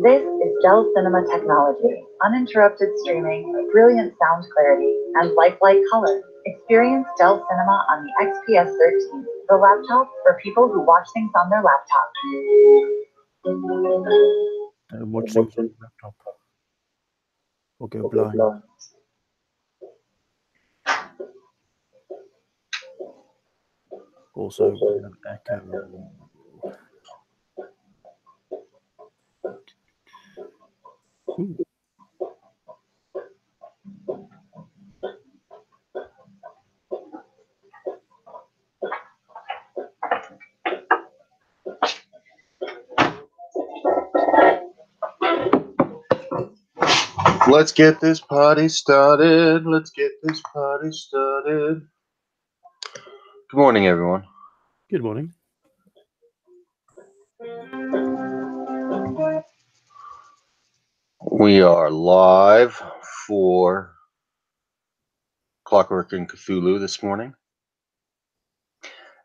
This is Dell Cinema Technology, uninterrupted streaming, brilliant sound clarity, and lifelike color. Experience Dell Cinema on the XPS 13, the laptop for people who watch things on their laptop. Watch things on the laptop. Or go blind. Also, echo. Ooh. Let's get this party started. Let's get this party started. Good morning, everyone. Good morning. We are live for Clockwork and Cthulhu this morning.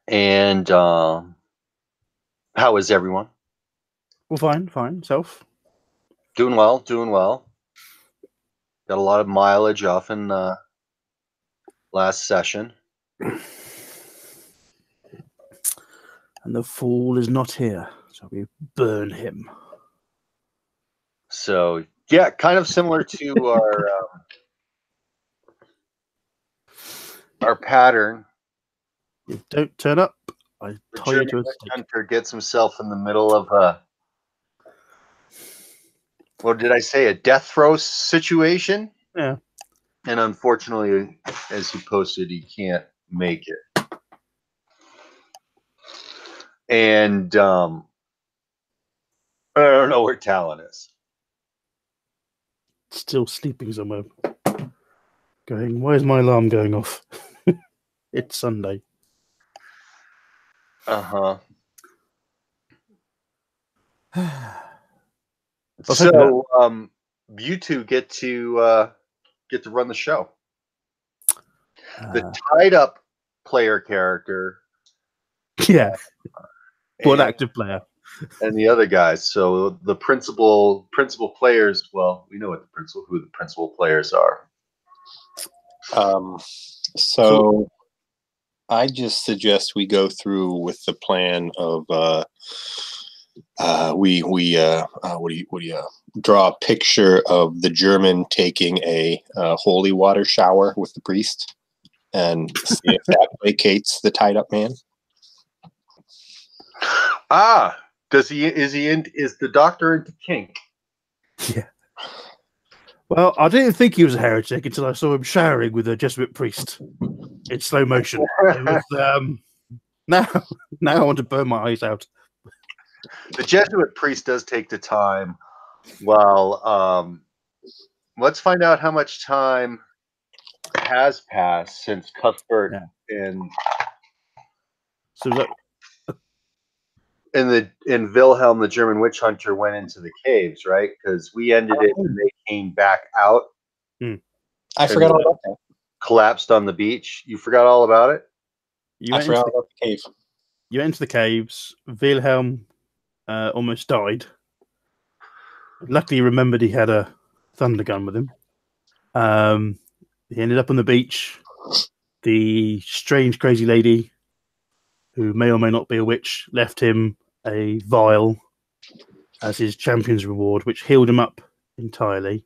And how is everyone? Well, fine. Self? Doing well. Got a lot of mileage off in last session. And the fool is not here, so we burn him. So, yeah, kind of similar to our pattern. You don't turn up, I tie you to a stick. Hunter gets himself in the middle of a, what did I say, a death throw situation? Yeah. And unfortunately, as he posted, he can't make it. And I don't know where Talon is. Still sleeping somewhere. Going, why is my alarm going off? It's Sunday. Uh-huh. I'll So you two get to run the show. The tied up player character. Yeah. One active player. And the other guys. So the principal players, well, we know who the principal players are. So I just suggest we go through with the plan of we draw a picture of the German taking a holy water shower with the priest and see if that placates the tied up man. Is the doctor into kink? Yeah. Well, I didn't think he was a heretic until I saw him showering with a Jesuit priest in slow motion. It was, now I want to burn my eyes out. The Jesuit priest does take the time. Well, let's find out how much time has passed since Cuthbert and in Wilhelm, the German witch hunter, went into the caves, right? Because we ended it when they came back out. I forgot all about that. Collapsed on the beach. You forgot all about it? I forgot about the cave. You went into the caves. Wilhelm almost died. Luckily, he remembered he had a thunder gun with him. He ended up on the beach. The strange, crazy lady, who may or may not be a witch, left him a vial as his champion's reward, which healed him up entirely.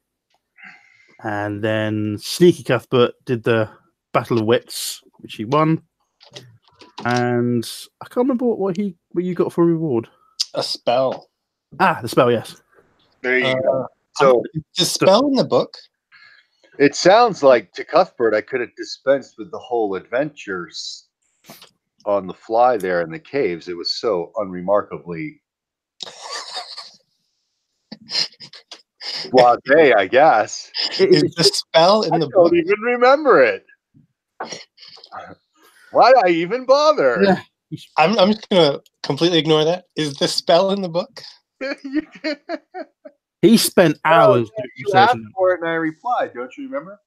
And then Sneaky Cuthbert did the Battle of Wits, which he won. And I can't remember what you got for a reward. A spell. The spell, yes. There you go. So the spell in the book. It sounds like to Cuthbert, I could have dispensed with the whole adventures on the fly there in the caves. It was so unremarkably blase, I guess. Is the spell in the book? I don't even remember it. Why'd I even bother? Yeah. I'm just gonna completely ignore that. Is the spell in the book? He spent hours you asked for it and I replied. Don't you remember?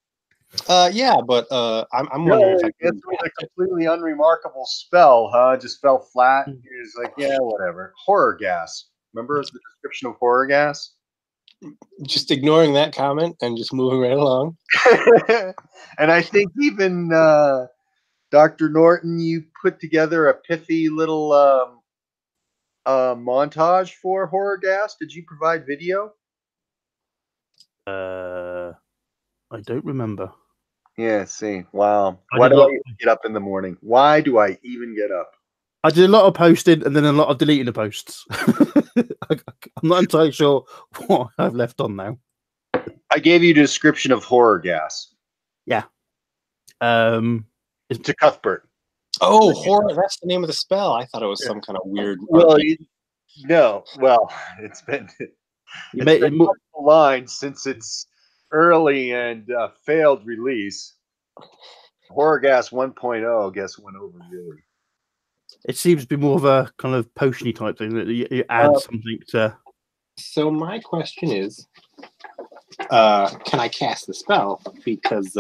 Yeah, but I'm wondering if it was a completely unremarkable spell, huh? Just fell flat. He was like, yeah, whatever. Horror gas. Remember the description of horror gas? just ignoring that comment and just moving right along. And I think even Dr. Norton, you put together a pithy little montage for Horror Gas. Did you provide video? I don't remember. Yeah, see. Wow. I Why did do I not- even get up in the morning? Why do I even get up? I did a lot of posting and then a lot of deleting the posts. I'm not entirely sure what I've left on now. I gave you a description of Horror Gas It's to Cuthbert. Oh, horror! That's the name of the spell. I thought it was some kind of weird. Well, no. Well, it's been the line since its early and failed release. Horror Gas 1.0, I guess, went over really. It seems to be more of a kind of potiony type thing that you add something to. So my question is, can I cast the spell? Because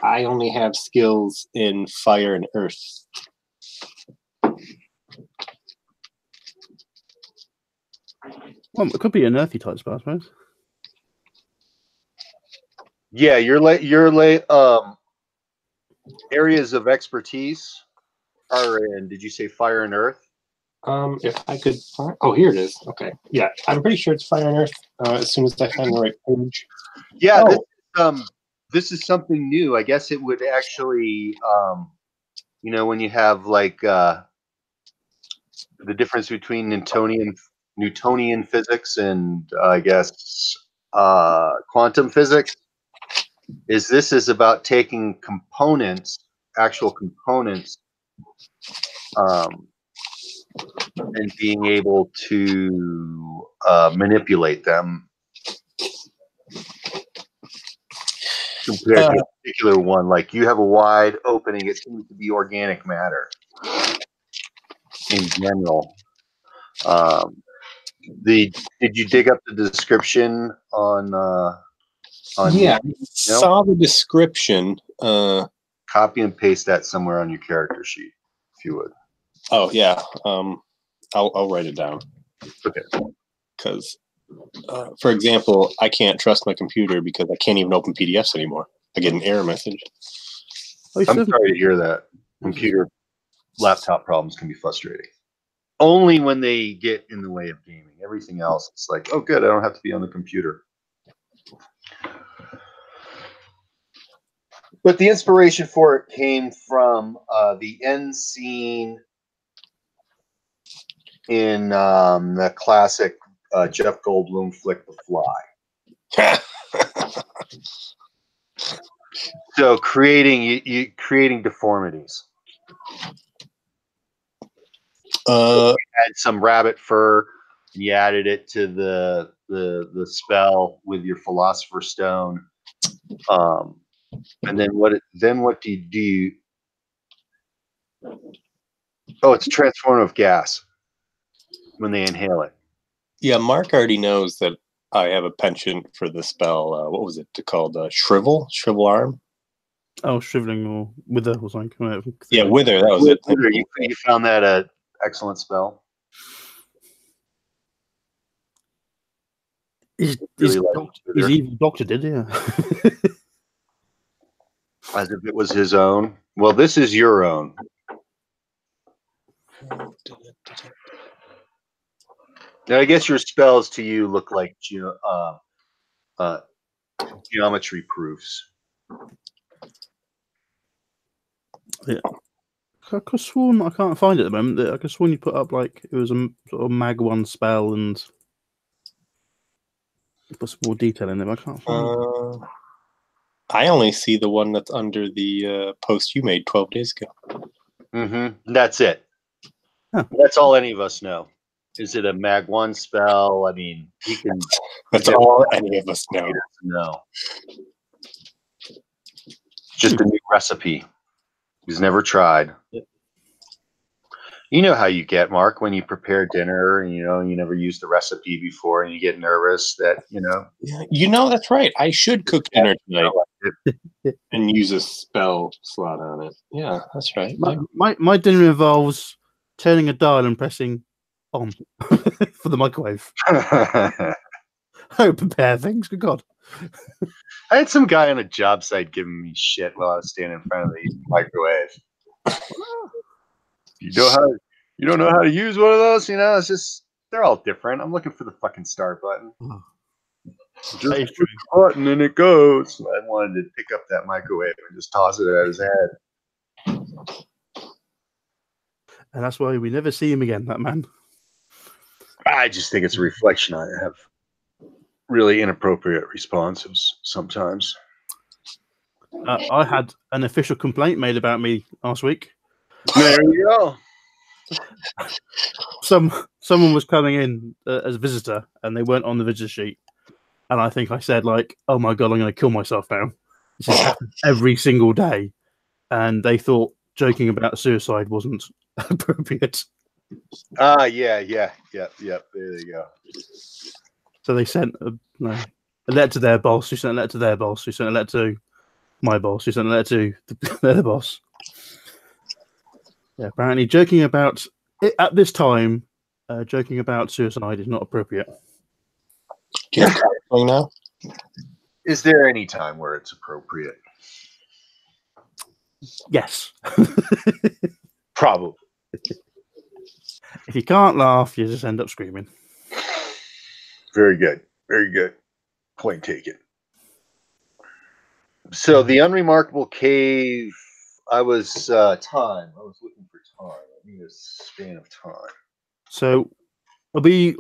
I only have skills in fire and earth. Well, it could be an earthy type spell, I suppose. Yeah, your areas of expertise are in. Did you say fire and earth? If I could find, oh, here it is. Okay, yeah, I'm pretty sure it's fire and earth. As soon as I find the right page. Yeah, this is something new. I guess it would actually, when you have like the difference between Newtonian physics and I guess quantum physics. This is about taking components, actual components, and being able to manipulate them compared to a particular one. Like you have a wide opening, it seems to be organic matter in general. Did you dig up the description on yeah, saw the description. Copy and paste that somewhere on your character sheet, if you would. Oh yeah, I'll write it down. Okay. Because, for example, I can't trust my computer because I can't even open PDFs anymore. I get an error message. I'm sorry to hear that. Computer, laptop problems can be frustrating. Only when they get in the way of gaming. Everything else, it's like, oh, good, I don't have to be on the computer. But the inspiration for it came from the end scene in the classic Jeff Goldblum flick, The Fly. So creating deformities. So you had some rabbit fur. And you added it to the spell with your Philosopher's Stone. And then what do you do? Oh, it's a transformative gas when they inhale it. Yeah, Mark already knows that I have a penchant for the spell. What was it called? Shrivel arm. Oh, shriveling or wither or something. Yeah, wither. That was it. Wither, you found that an excellent spell. His evil doctor did, yeah. As if it was his own. Well, this is your own. Now, I guess your spells to you look like geometry proofs. Yeah. I could have sworn, I can't find it at the moment. I could have sworn you put up like it was a sort of Mag 1 spell and put some more detail in there, but I can't find it. I only see the one that's under the post you made 12 days ago. Mm-hmm. That's it. Huh. That's all any of us know. Is it a Mag 1 spell? I mean, he can. That's all any of us know. No. Just a new recipe. He's never tried. You know how you get, Mark, when you prepare dinner and you never used the recipe before and you get nervous that. Yeah, that's right. I should cook dinner tonight and use a spell slot on it. Yeah, that's right. My dinner involves turning a dial and pressing on for the microwave. I prepare things. Good God. I had some guy on a job site giving me shit while I was standing in front of the microwave. You don't know how to use one of those, it's just they're all different. I'm looking for the fucking start button. Just That is push true. the button and it goes. I wanted to pick up that microwave and just toss it at his head. And that's why we never see him again, that man. I just think it's a reflection. I have really inappropriate responses sometimes. I had an official complaint made about me last week. There you go. Someone was coming in as a visitor, and they weren't on the visitor sheet. And I think I said, like, "Oh my God, I'm going to kill myself now." This has happened every single day, and they thought joking about suicide wasn't appropriate. Yeah. There you go. So they sent a letter to their boss, who sent a letter to their boss, who sent a letter to my boss, who sent a letter to their boss. Yeah, apparently joking about it at this time, joking about suicide is not appropriate. Do you have counseling now? Is there any time where it's appropriate? Yes. Probably. If you can't laugh, you just end up screaming. Very good. Very good. Point taken. So the unremarkable cave. I was time. I was looking for time. I need a span of time. So the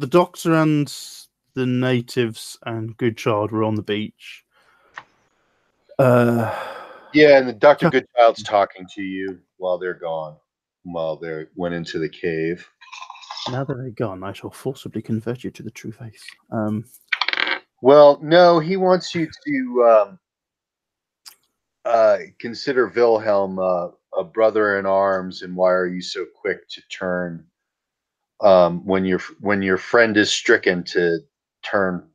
doctor and the natives and Goodchild were on the beach. Yeah, and the Dr. Goodchild's talking to you while they're gone. While they went into the cave. Now that they're gone, I shall forcibly convert you to the true faith. Well, no, he wants you to consider Wilhelm a brother in arms, and why are you so quick to turn when your friend is stricken to turn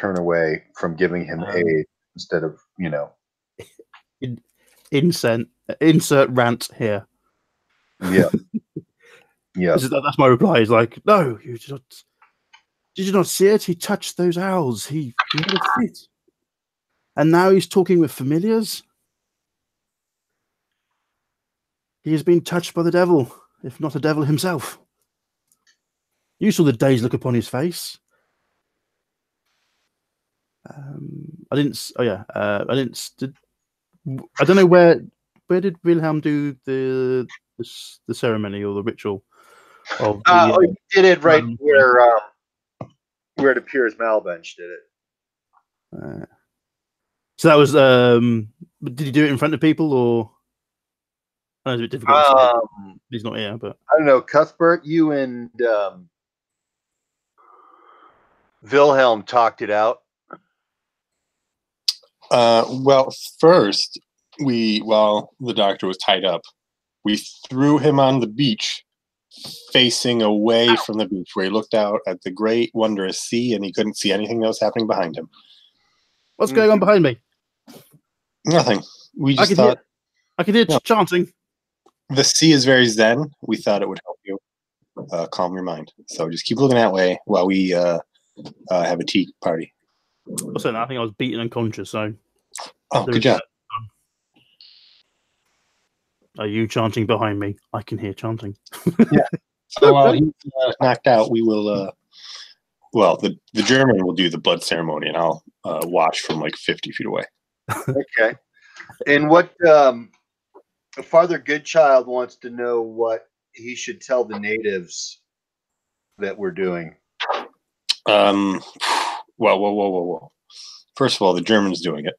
away from giving him aid instead of Insert rant here. Yeah. That's my reply. Is like, no, you did not. Did you not see it? He touched those owls. He had a fit, and now he's talking with familiars. He has been touched by the devil, if not the devil himself. You saw the dazed look upon his face. I didn't. Oh yeah, I didn't. I don't know where did Wilhelm do the ceremony or the ritual of the, he did it right where it appears Malbench did it. So that was did he do it in front of people, or I know it's a bit difficult to say. He's not here, but I don't know. Cuthbert, you and Wilhelm talked it out. Well, first, while the doctor was tied up, we threw him on the beach, facing away from the beach, where he looked out at the great, wondrous sea, and he couldn't see anything that was happening behind him. What's going on behind me? Nothing. We just thought... I could hear chanting. The sea is very zen. We thought it would help you calm your mind. So just keep looking that way while we have a tea party. Also, I think I was beaten unconscious, so... Oh, good job. Are you chanting behind me? I can hear chanting. Yeah. So while he's knocked out, we will... the German will do the blood ceremony, and I'll watch from like 50 feet away. Okay. And what Father Goodchild wants to know what he should tell the natives that we're doing. Whoa. First of all, the German's doing it.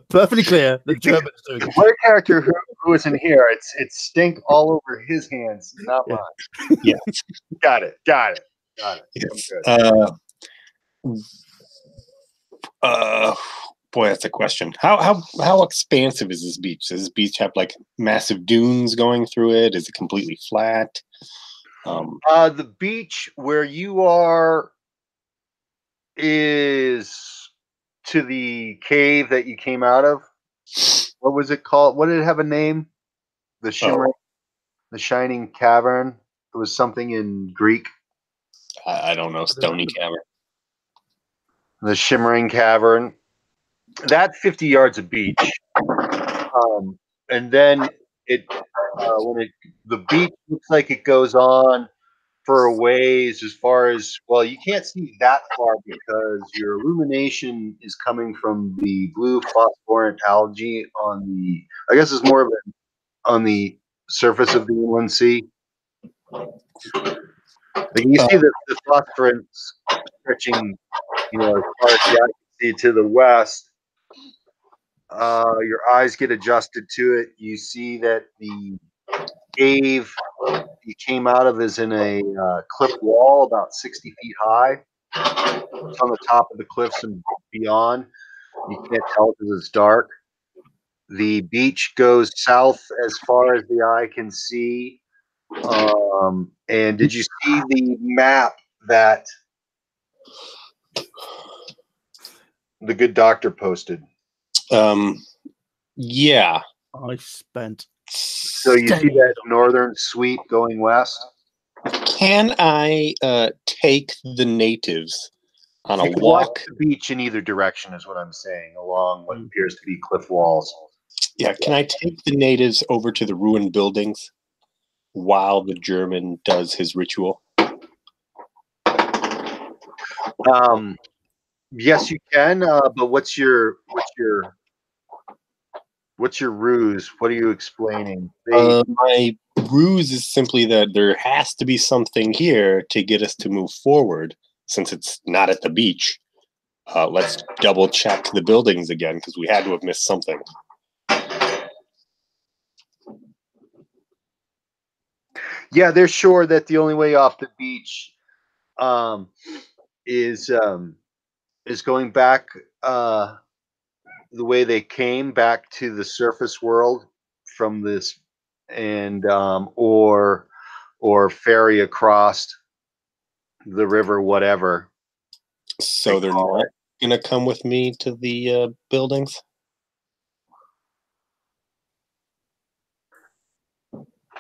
Perfectly clear. The German's doing it. What a character who isn't here. It's stink all over his hands, not mine. Yeah. Got it. Yes. Boy, that's a question. How expansive is this beach? Does this beach have like massive dunes going through it? Is it completely flat? The beach where you are is to the cave that you came out of. What was it called? What did it have a name? The Shimmering, the Shining Cavern. It was something in Greek. I don't know. Stony Cavern. The Shimmering Cavern. That 50 yards of beach. And then the beach looks like it goes on for a ways as far as, well, you can't see that far because your illumination is coming from the blue phosphorescent algae I guess it's more of on the surface of the inland sea. Like you see the phosphorescence stretching, as far as the eye can see to the west. Your eyes get adjusted to it. You see that the cave you came out of is in a cliff wall about 60 feet high. It's on the top of the cliffs and beyond. You can't tell because it's dark. The beach goes south as far as the eye can see. And did you see the map that the good doctor posted? Yeah. I spent. So you see that northern sweep going west? Can I take the natives on a You can walk? walk the beach in either direction, is what I'm saying, along what appears to be cliff walls. Yeah, can I take the natives over to the ruined buildings while the German does his ritual? Yes, you can. But what's your ruse? What are you explaining? My ruse is simply that there has to be something here to get us to move forward, since it's not at the beach. Let's double check the buildings again because we had to have missed something. Yeah, they're sure that the only way off the beach is going back the way they came back to the surface world from this, and or ferry across the river, whatever. So they're not going to come with me to the buildings?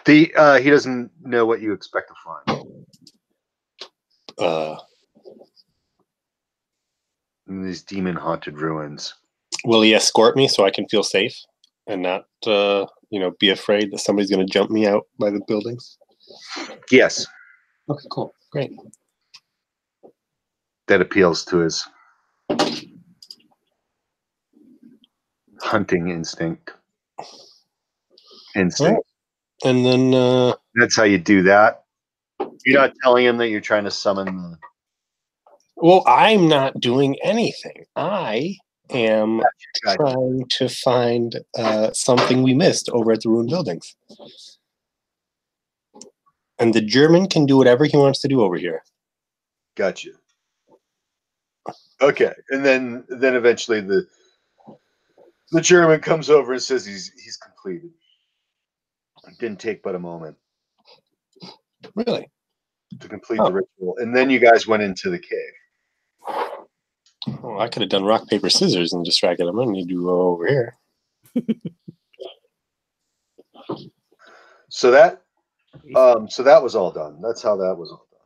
He doesn't know what you expect to find. In these demon-haunted ruins. Will he escort me so I can feel safe and not, be afraid that somebody's going to jump me out by the buildings? Yes. Okay, cool. Great. That appeals to his hunting instinct. Right. And then... that's how you do that. You're not telling him that you're trying to summon the... Well, I'm not doing anything. I am trying to find something we missed over at the ruined buildings. And the German can do whatever he wants to do over here. Gotcha. Okay, and then eventually the German comes over and says he's completed. It didn't take but a moment. Really? To complete the ritual. And then you guys went into the cave. Oh, I could have done rock, paper, scissors and distracted him. I don't need to go over here. So that was all done. That's how that was all done.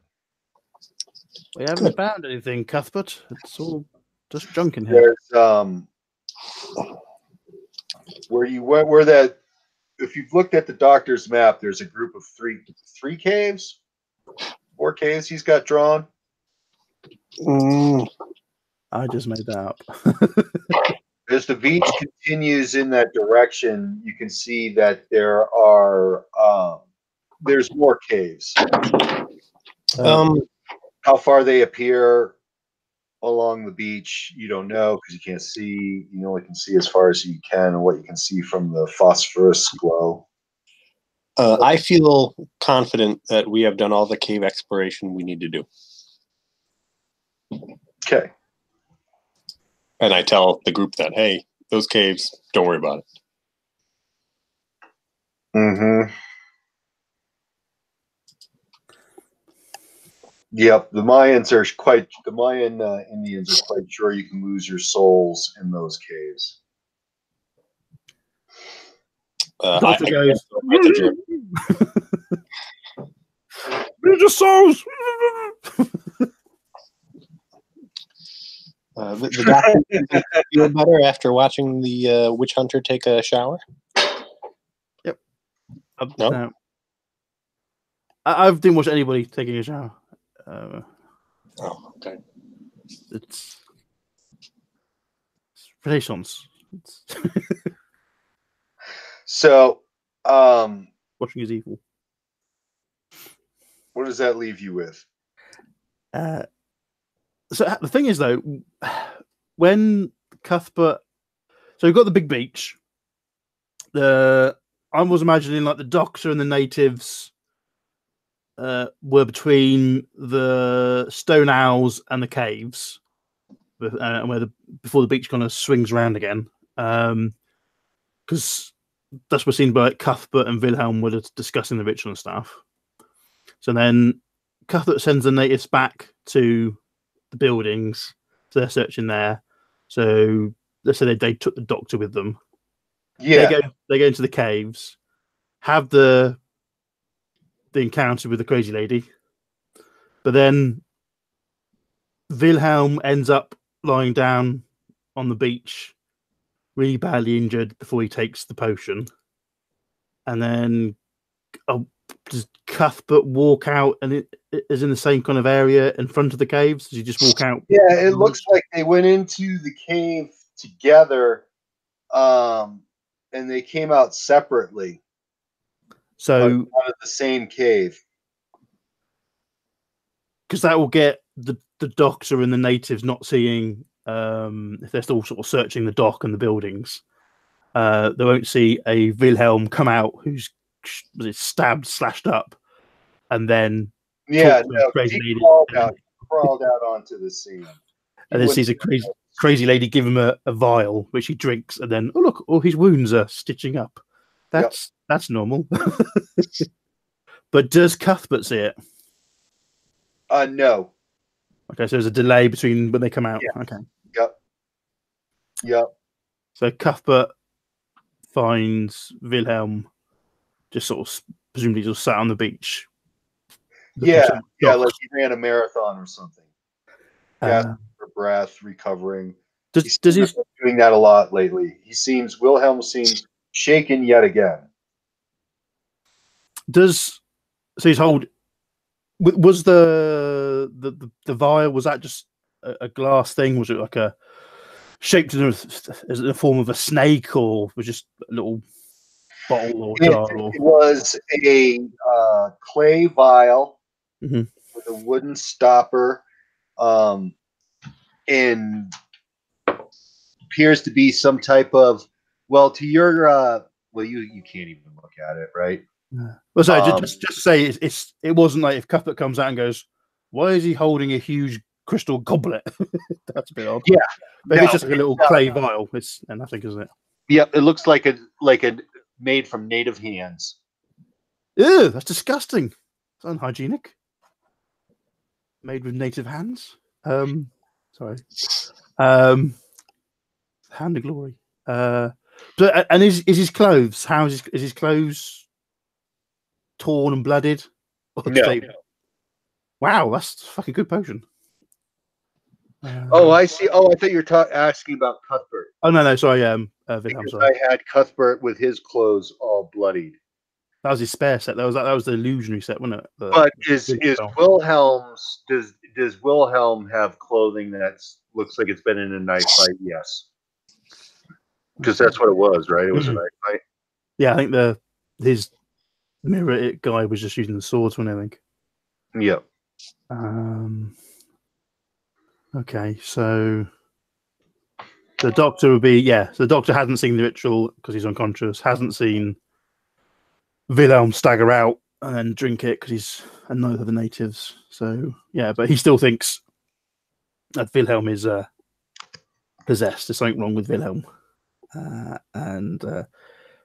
We haven't found anything, Cuthbert. It's all just junk in here. There's where that, if you've looked at the doctor's map, there's a group of three caves, 4 caves he's got drawn. I just made that up. As the beach continues in that direction, you can see that there are there's more caves. How far they appear along the beach, you don't know because you can't see. You only can see as far as you can and what you can see from the phosphorus glow. I feel confident that we have done all the cave exploration we need to do. Okay. And I tell the group that, hey, those caves, don't worry about it. Mm-hmm. Yep, the Mayan Indians are quite sure you can lose your souls in those caves. Doctor goes. Religious souls. The doctor feel better after watching the witch hunter take a shower. Yep. No? I didn't watch anybody taking a shower. Oh, okay. It's Renaissance. So, Watching is evil. what does that leave you with? So the thing is, though, when Cuthbert, so you've got the big beach. I was imagining like the Doctor and the natives were between the stone owls and the caves, before the beach kind of swings around again, because that's what's seen by Cuthbert and Wilhelm were discussing the ritual and stuff. So then Cuthbert sends the natives back to the buildings, so they're searching there. So let's say they took the Doctor with them. Yeah. They go into the caves, have the encounter with the crazy lady, but then Wilhelm ends up lying down on the beach, really badly injured, before he takes the potion. And then does Cuthbert walk out and it is in the same kind of area in front of the caves? Does he just walk out? Yeah, it looks like they went into the cave together, and they came out separately. So out of the same cave. Because that will get the Doctor and the natives not seeing, if they're still sort of searching the dock and the buildings, they won't see a Wilhelm come out who's stabbed, slashed up, and then He crawled out onto the scene. And then sees a crazy lady give him a vial, which he drinks, and then, oh look, all his wounds are stitching up. That's normal. But does Cuthbert see it? No. Okay, so there's a delay between when they come out. Yeah. Okay. Yep. So Cuthbert finds Wilhelm just sort of presumably just sat on the beach. Yeah, like he ran a marathon or something. Gasping for breath, recovering. He's doing that a lot lately. Wilhelm seems shaken yet again. So he's holding. Was the vial, was that just a glass thing? Was it like a shaped in the form of a snake, or was it just a little bottle or jar? It was a clay vial with a wooden stopper, and appears to be some type of, to your you can't even look at it, right? Well, so just to say it wasn't like if Cuthbert comes out and goes, why is he holding a huge crystal goblet? That's a bit odd. Yeah, but it's just like a little clay vial. It's nothing, isn't it? Yep, it looks like a made from native hands. Ew, that's disgusting. It's unhygienic. Made with native hands. Sorry. Hand of glory. But and is his clothes? Is his clothes torn and blooded? No. Wow, that's a fucking good potion. I see. I thought you were asking about Cuthbert. Oh no, sorry. Wilhelm, because sorry. I had Cuthbert with his clothes all bloodied. That was his spare set. That was the illusionary set, wasn't it? But is Wilhelm's? Does Wilhelm have clothing that looks like it's been in a knife fight? Yes, because that's what it was, right? It was a knife fight. Yeah, I think his mirror guy was just using the swords, I think. Yeah. Okay, so the Doctor would be So the Doctor hasn't seen the ritual because he's unconscious. Hasn't seen Wilhelm stagger out and then drink it because he's another of the natives. So yeah, but he still thinks that Wilhelm is possessed. There's something wrong with Wilhelm, and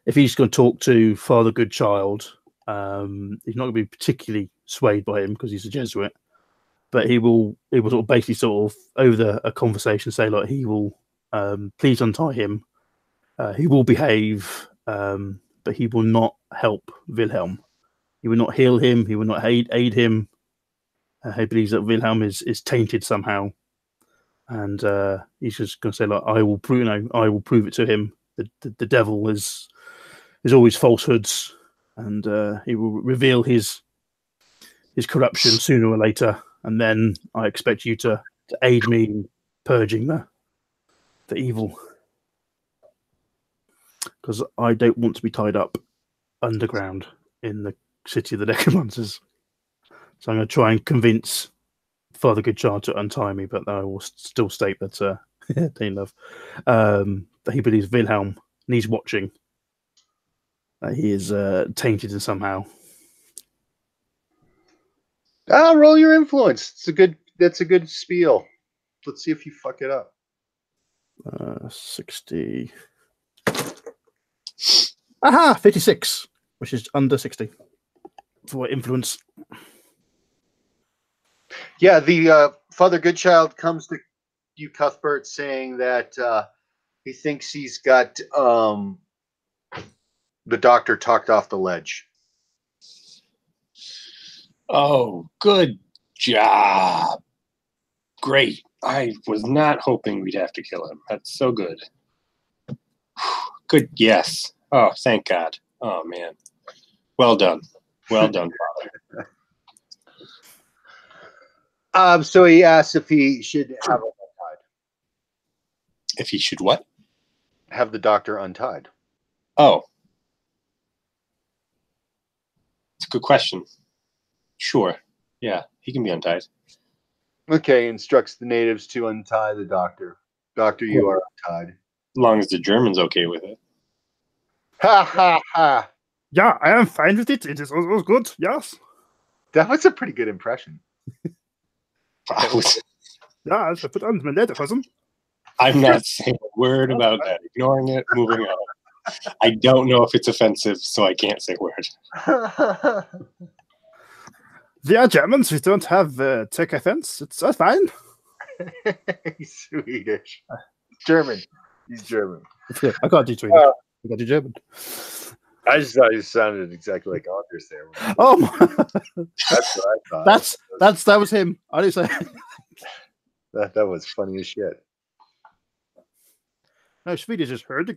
if he's going to talk to Father Goodchild, he's not going to be particularly swayed by him because he's a Jesuit. But he will sort of basically over a conversation say, like, he will please untie him. He will behave, but he will not help Wilhelm. He will not heal him. He will not aid him. He believes that Wilhelm is tainted somehow, and he's just going to say, like, I will prove it to him. The devil is always falsehoods, and he will reveal his corruption sooner or later. And then I expect you to aid me in purging the evil, because I don't want to be tied up underground in the city of the necromancers. So I'm going to try and convince Father Goodchild to untie me, but I will still state that Dean Love, that he believes Wilhelm, and he's watching, that he is tainted in somehow. Roll your influence. That's a good spiel. Let's see if you fuck it up. 60. Aha! 56, which is under 60 for influence. Yeah, the Father Goodchild comes to you, Cuthbert, saying that he thinks he's got the doctor talked off the ledge. Oh, good job. Great. I was not hoping we'd have to kill him. That's so good. Good guess. Oh, thank God. Oh, man. Well done. Well done, Father. So he asks if he should have him untied. If he should what? Have the doctor untied. Oh. It's a good question. Sure. Yeah, he can be untied. Okay, instructs the natives to untie the doctor. Doctor, you are untied. As long as the German's okay with it. Ha ha ha. Yeah, I am fine with it. It is always good. Yes. That was a pretty good impression. Yeah, I put on my letter, cousin. I'm not saying a word about that. Ignoring it, moving on. I don't know if it's offensive, so I can't say a word. We are Germans. We don't have take offense. It's fine. He's Swedish. German. He's German. I can't do Swedish. I got to do German. I just thought you sounded exactly like Anders there. Oh my. That's what I thought. That was him. I didn't say that was funny as shit. No, Swedish is heard.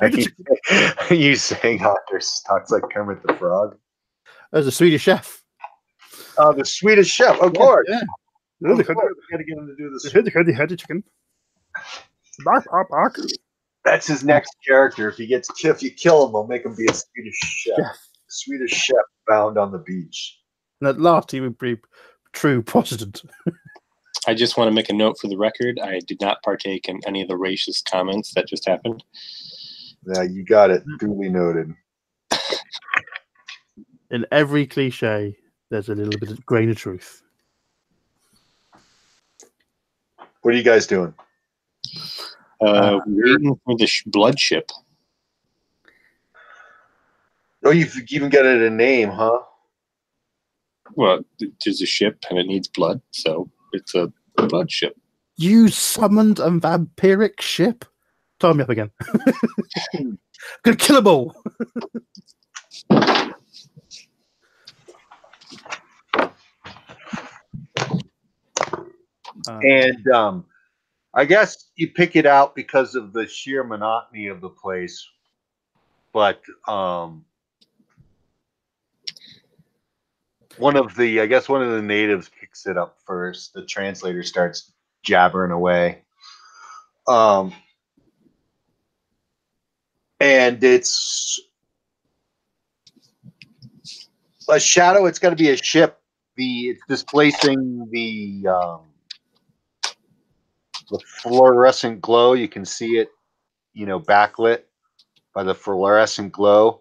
Are you saying Anders talks like Kermit the Frog? There's a Swedish chef. Oh, the Swedish chef, of course. Yeah. Of course. We gotta get him to do this. The chicken. Bark. That's his next character. If you kill him, we'll make him be a Swedish chef. Yeah. Swedish chef found on the beach. And at last, he would be true Protestant. I just want to make a note for the record. I did not partake in any of the racist comments that just happened. Yeah, you got it. Duly noted. In every cliche, there's a little bit of grain of truth. What are you guys doing? Waiting for the blood ship. Oh, you've even got it a name, huh? Well, there's a ship and it needs blood, so it's a blood ship. You summoned a vampiric ship? Tie me up again. Gonna kill them all. And I guess you pick it out because of the sheer monotony of the place. But one of the natives picks it up first. The translator starts jabbering away. And it's a shadow. It's got to be a ship. It's displacing the fluorescent glow. You can see it, backlit by the fluorescent glow.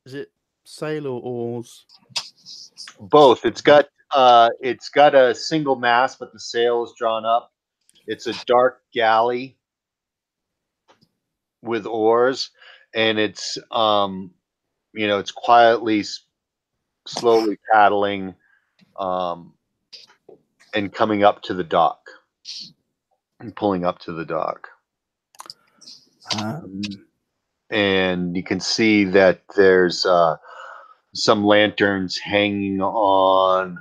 Is it sail or oars? Both. It's got a single mast, but the sail is drawn up. It's a dark galley with oars, and it's it's quietly, slowly paddling, and coming up to the dock and pulling up to the dock. and you can see that there's some lanterns hanging on.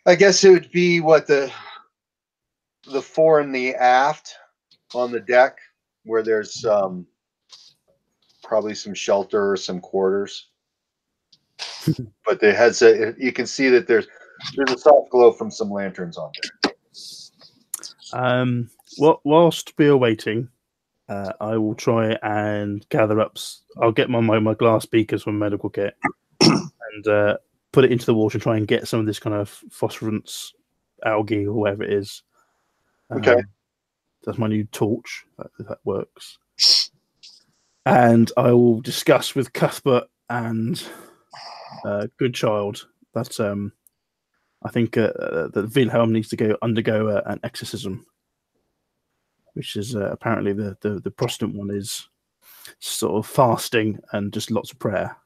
I guess it would be what the fore and the aft on the deck, where there's probably some shelter or some quarters. But it has you can see that there's a soft glow from some lanterns on there. Whilst we are waiting, I will try and gather up. I'll get my glass beakers from medical kit and put it into the water and try and get some of this kind of phosphorus algae or whatever it is. Okay. That's my new torch, if that works. And I will discuss with Cuthbert and Goodchild that I think that Wilhelm needs to undergo an exorcism, which is apparently the Protestant one is sort of fasting and just lots of prayer.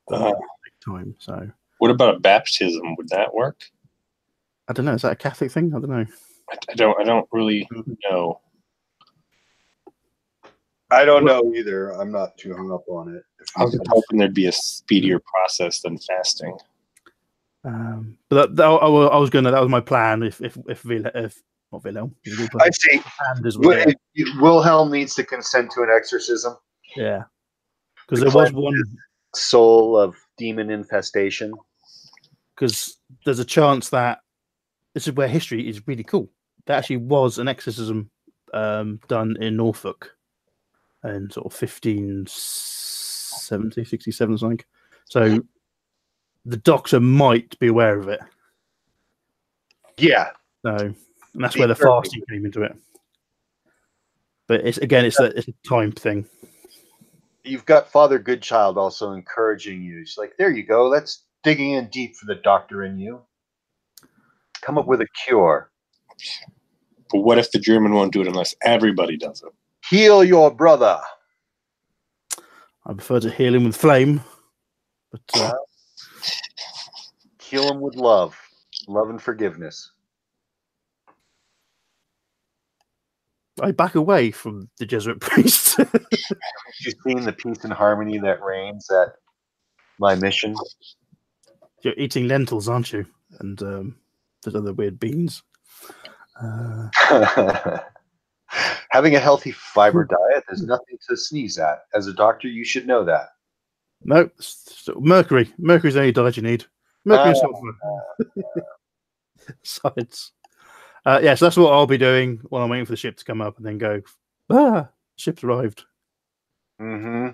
Time. So, what about a baptism? Would that work? I don't know. Is that a Catholic thing? I don't know. I don't really know. I don't know either. I'm not too hung up on it. I was hoping there'd be a speedier process than fasting. But I was gonna. That was my plan. If not Wilhelm, I see. Wilhelm needs to consent to an exorcism. Yeah, because there was one soul of demon infestation. Because there's a chance that this is where history is really cool. There actually was an exorcism done in Norfolk in sort of 1570, 67 or something. So the Doctor might be aware of it. Yeah. So, and that's where the fasting came into it. But it's a time thing. You've got Father Goodchild also encouraging you. He's like, there you go. That's digging in deep for the Doctor in you. Come up with a cure. But what if the German won't do it unless everybody does it? Heal your brother. I prefer to heal him with flame. But heal him with love. Love and forgiveness. I back away from the Jesuit priest. You've seen the peace and harmony that reigns at my mission. You're eating lentils, aren't you? And there's other weird beans. Having a healthy fiber diet, there's nothing to sneeze at. As a doctor, you should know that. No, mercury. Mercury's the only diet you need. Mercury and sulfur. Science. So that's what I'll be doing while I'm waiting for the ship to come up, and then go, ship's arrived. Mm-hmm.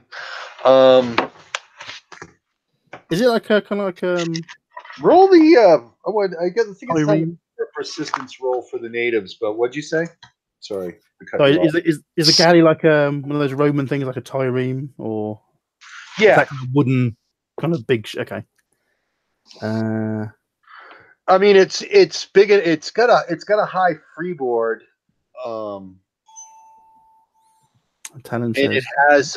Is it like kind of like roll the I think it's time for a persistence roll for the natives, but what'd you say? Sorry. Is a galley like one of those Roman things, like a trireme, or that kind of wooden, kind of big? Okay. I mean, it's big. It's got a high freeboard. And it has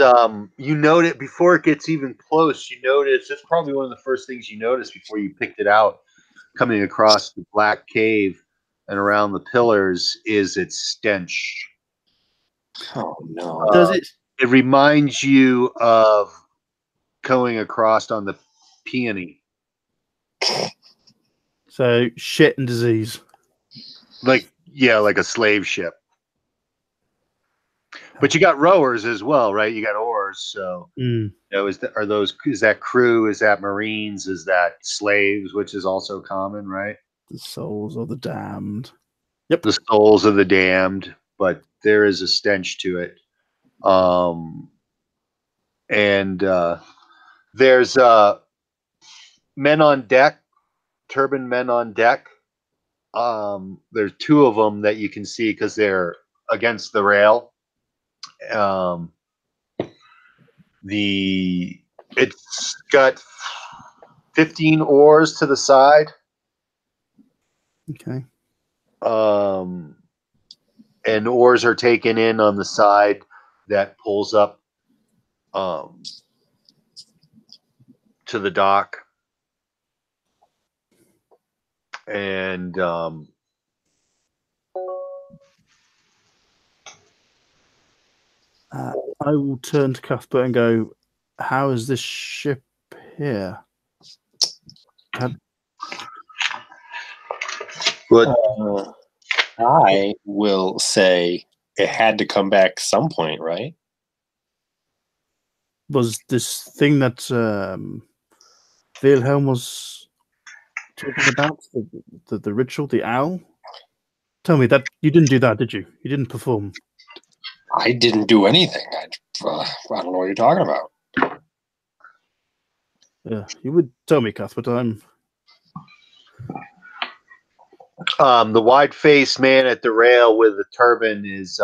you note it before it gets even close. You notice it's probably one of the first things you notice before you picked it out coming across the black cave and around the pillars is its stench. Oh no. Does it? It reminds you of going across on the Peony. So shit and disease. Like a slave ship. But you got rowers as well, right? You got oars. So is that crew? Is that Marines? Is that slaves, which is also common, right? The souls of the damned. Yep. The souls of the damned, but there is a stench to it. There's men on deck, turbaned men on deck. There's two of them that you can see because they're against the rail. It's got 15 oars to the side. Okay. And oars are taken in on the side that pulls up to the dock. And I will turn to Cuthbert and go, how is this ship here? I will say it had to come back some point, right? Was this thing that Wilhelm was talking about, the ritual, the owl? Tell me that you didn't do that, did you? You didn't perform. I didn't do anything. I don't know what you're talking about. Yeah, you would tell me, Cuthbert. I'm. The wide-faced man at the rail with the turban is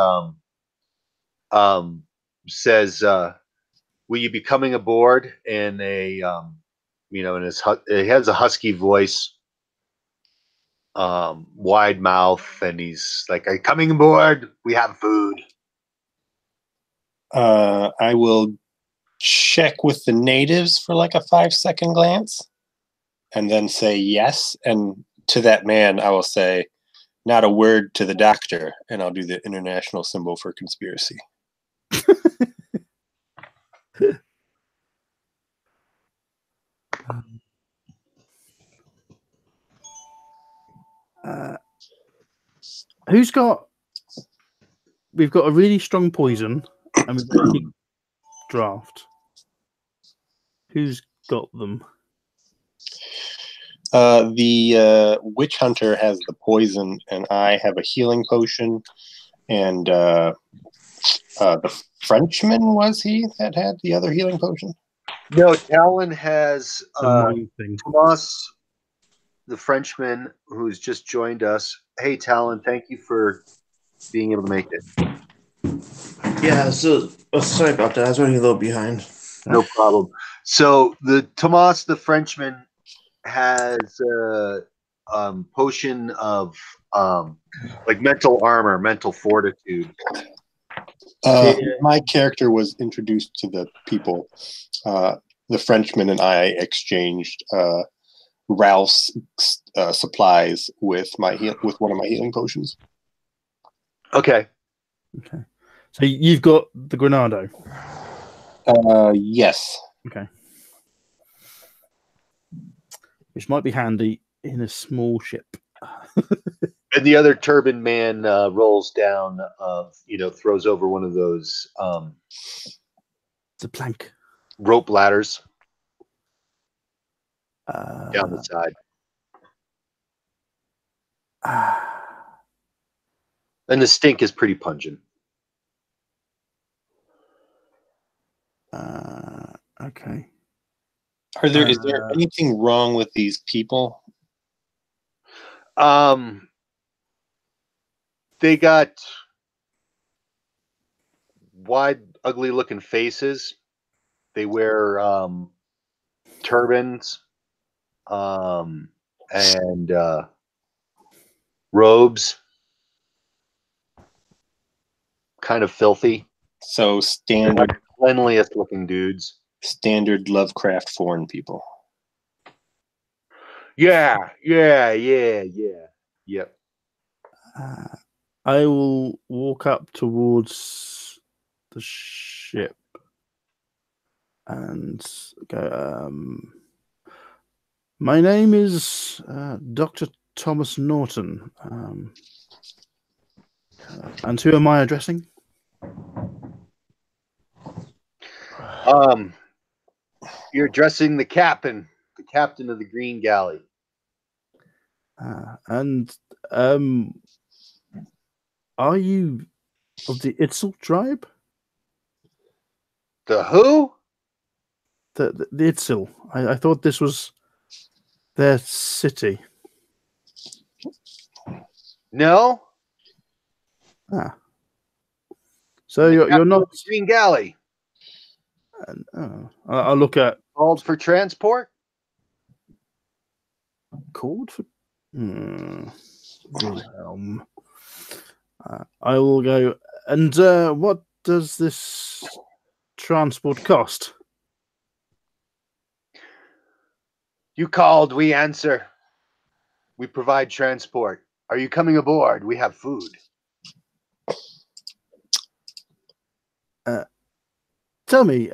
says, "Will you be coming aboard?" In a in his he has a husky voice, wide mouth, and he's like, "Are you coming aboard? We have food." I will check with the natives for like a 5-second glance and then say yes. And to that man, I will say, not a word to the doctor, and I'll do the international symbol for conspiracy. Who's got? We've got a really strong poison, and we've got a heat draft. Who's got them? The witch hunter has the poison, and I have a healing potion. And the Frenchman, was he that had the other healing potion? No, Talon has The mind thing. Tomas, the Frenchman who's just joined us. Hey, Talon, thank you for being able to make it. Yeah, so sorry about that. I was running a little behind. No problem. So the Tomas, the Frenchman, has a potion of like mental armor, mental fortitude. My character was introduced to the people. The Frenchman and I exchanged Ralph's supplies with one of my healing potions. Okay. So you've got the Granado. Yes. Okay. Which might be handy in a small ship. And the other turban man rolls down, throws over one of those It's a plank. rope ladders down the side. And the stink is pretty pungent. Okay. Is there anything wrong with these people? They got wide, ugly-looking faces. They wear turbans and robes. Kind of filthy. So standard, cleanliest-looking dudes. Standard Lovecraft foreign people. Yeah. Yep. I will walk up towards the ship and go, my name is Dr. Thomas Norton. And who am I addressing? You're addressing the captain of the Green Galley. And are you of the Itzel tribe? The who? The Itzel. I thought this was their city. No. So you're not Green Galley. I'll look at Called for transport. Called for Wilhelm. I will go. And what does this transport cost? You called, we answer. We provide transport. Are you coming aboard? We have food. tell me,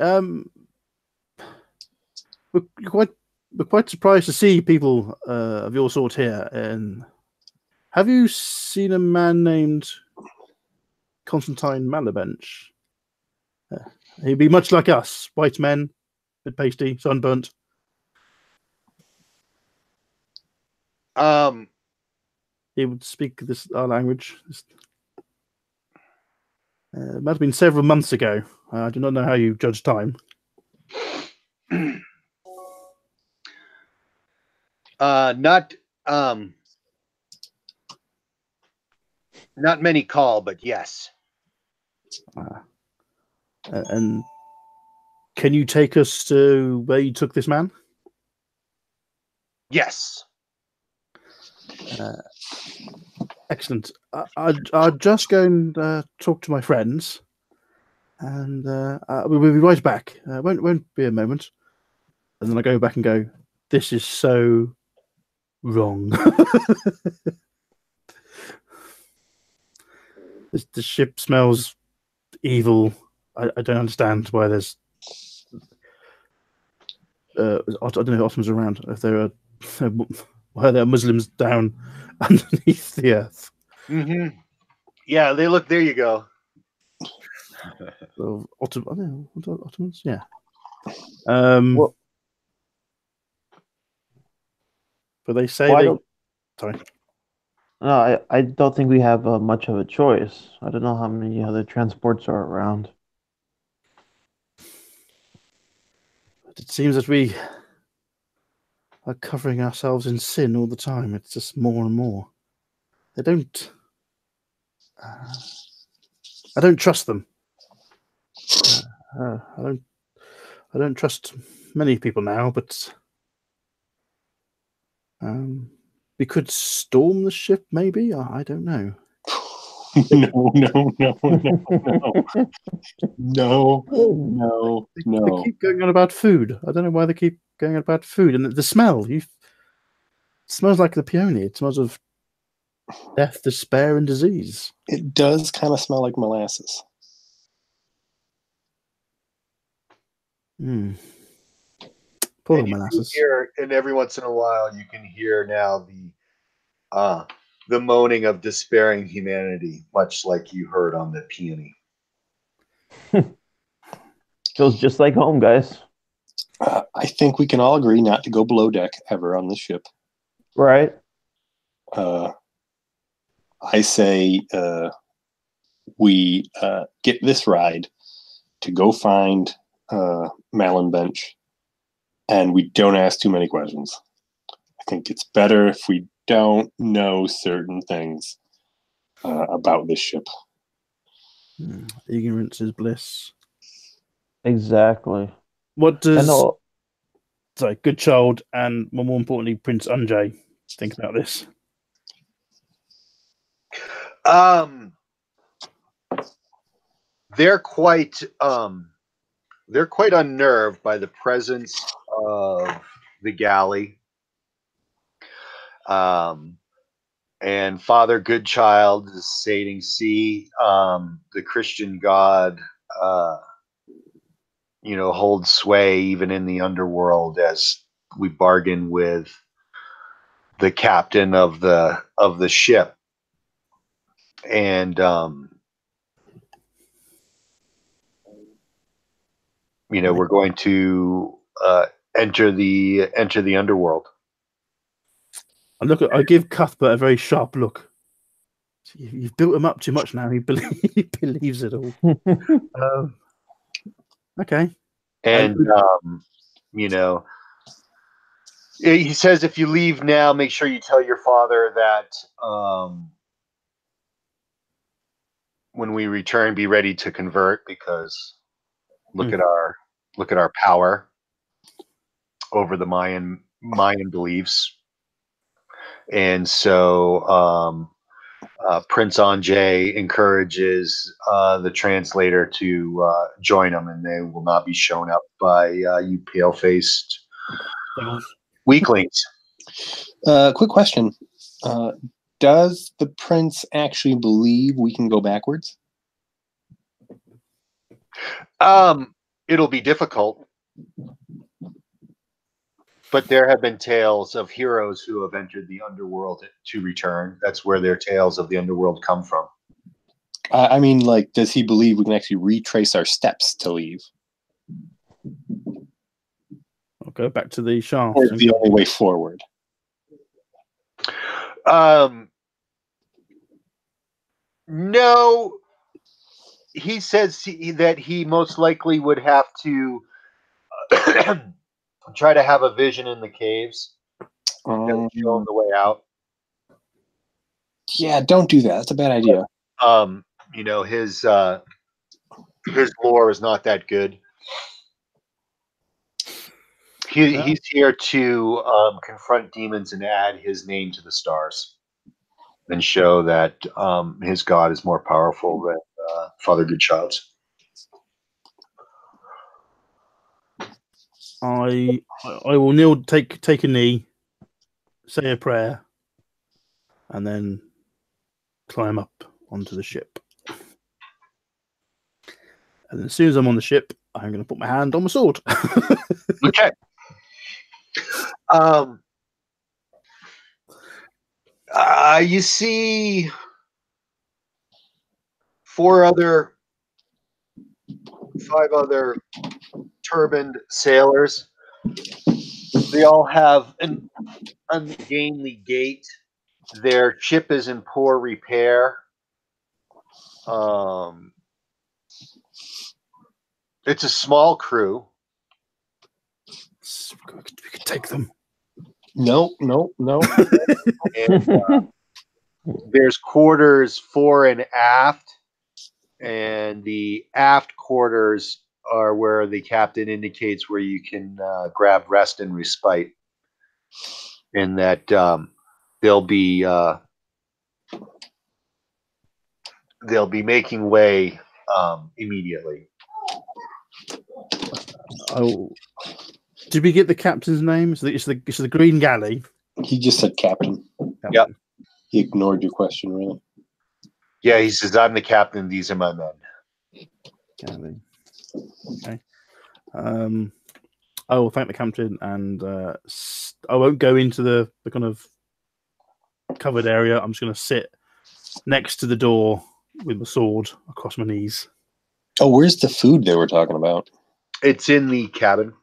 we're quite surprised to see people of your sort here. And have you seen a man named Constantine Malabench? He'd be much like us, white men, bit pasty, sunburnt. He would speak our language. It might have been several months ago. I do not know how you judge time. Not many call, but yes. And can you take us to where you took this man? Yes. Excellent. I'll just go and talk to my friends, and we'll be right back. Won't be a moment. And then I go back and go, this is so wrong. The ship smells evil. I don't understand why there's I don't know if Ottomans are around. If there are why there are Muslims down underneath the earth. Mm-hmm. Yeah, they look. There you go. Ottomans, yeah. Well, but they say sorry. No, I don't think we have much of a choice. I don't know how many other transports are around. It seems that we are covering ourselves in sin all the time. It's just more and more. They don't. I don't trust them. I don't trust many people now. But we could storm the ship, maybe. I don't know. No. They keep going on about food. I don't know why they keep going on about food. And the smell. It smells like the peony. It smells of death, despair, and disease. It does kind of smell like molasses. Poor molasses. And every once in a while, you can hear now the moaning of despairing humanity, much like you heard on the peony. Feels just like home, guys. I think we can all agree not to go below deck ever on this ship. Right. I say we get this ride to go find Malin and we don't ask too many questions. I think it's better if we don't know certain things about this ship. Ignorance is bliss. Exactly. What does I know, Good Child and more importantly Prince Anjay think about this? They're quite unnerved by the presence of the galley. And Father Goodchild is stating, see, the Christian God, holds sway even in the underworld as we bargain with the captain of the ship. And, we're going to enter the underworld. I give Cuthbert a very sharp look. You've built him up too much now. He believes it all. Okay. And he says, if you leave now, make sure you tell your father that when we return, be ready to convert, because look at our power over the Mayan beliefs. And so Prince Anjay encourages the translator to join them, and they will not be shown up by you pale-faced weaklings. Quick question. Does the prince actually believe we can go backwards? it'll be difficult. But there have been tales of heroes who have entered the underworld to return. That's where their tales of the underworld come from. I mean, like, does he believe we can actually retrace our steps to leave? I'll go back to the shaft. Or is the only way forward? No. He says that he most likely would have to try to have a vision in the caves that would show him the way out. Yeah, don't do that. That's a bad idea. You know, his lore is not that good. He's here to confront demons and add his name to the stars and show that his God is more powerful than Father Goodchild's. I will kneel, take a knee, say a prayer, and then climb up onto the ship. And as soon as I'm on the ship, I'm going to put my hand on my sword. Okay. You see 5 other turbaned sailors. They all have an ungainly gait. Their ship is in poor repair. It's a small crew. We could take them. No. And, there's quarters fore and aft, and the aft quarters are where the captain indicates where you can grab rest and respite. And that they'll be making way immediately. Oh, did we get the captain's name? It's the Green Galley. He just said captain. Yep. He ignored your question, really. Yeah, he says, "I'm the captain. These are my men." Galley. Okay. I will thank the captain, and I won't go into the kind of covered area. I'm just going to sit next to the door with my sword across my knees. Oh, where's the food they were talking about? It's in the cabin.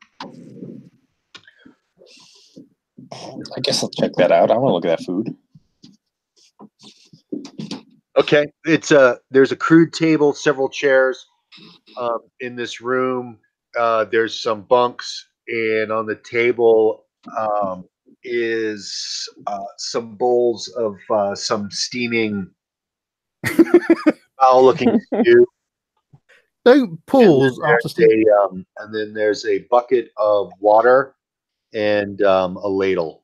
I guess I'll check that out. I want to look at that food. Okay, there's a crude table, several chairs in this room. There's some bunks, and on the table is some bowls of some steaming, foul-looking stew. Don't pause after And then there's a bucket of water and a ladle.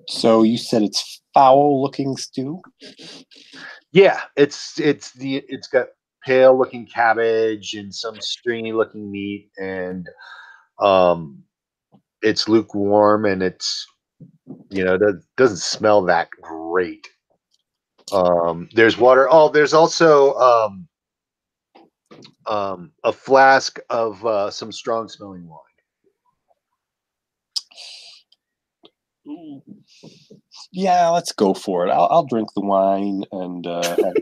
So you said it's foul-looking stew? Yeah, it's got pale-looking cabbage and some stringy-looking meat, and it's lukewarm, and it's it doesn't smell that great. There's water. Oh, there's also a flask of some strong-smelling wine. Yeah, let's go for it. I'll drink the wine and have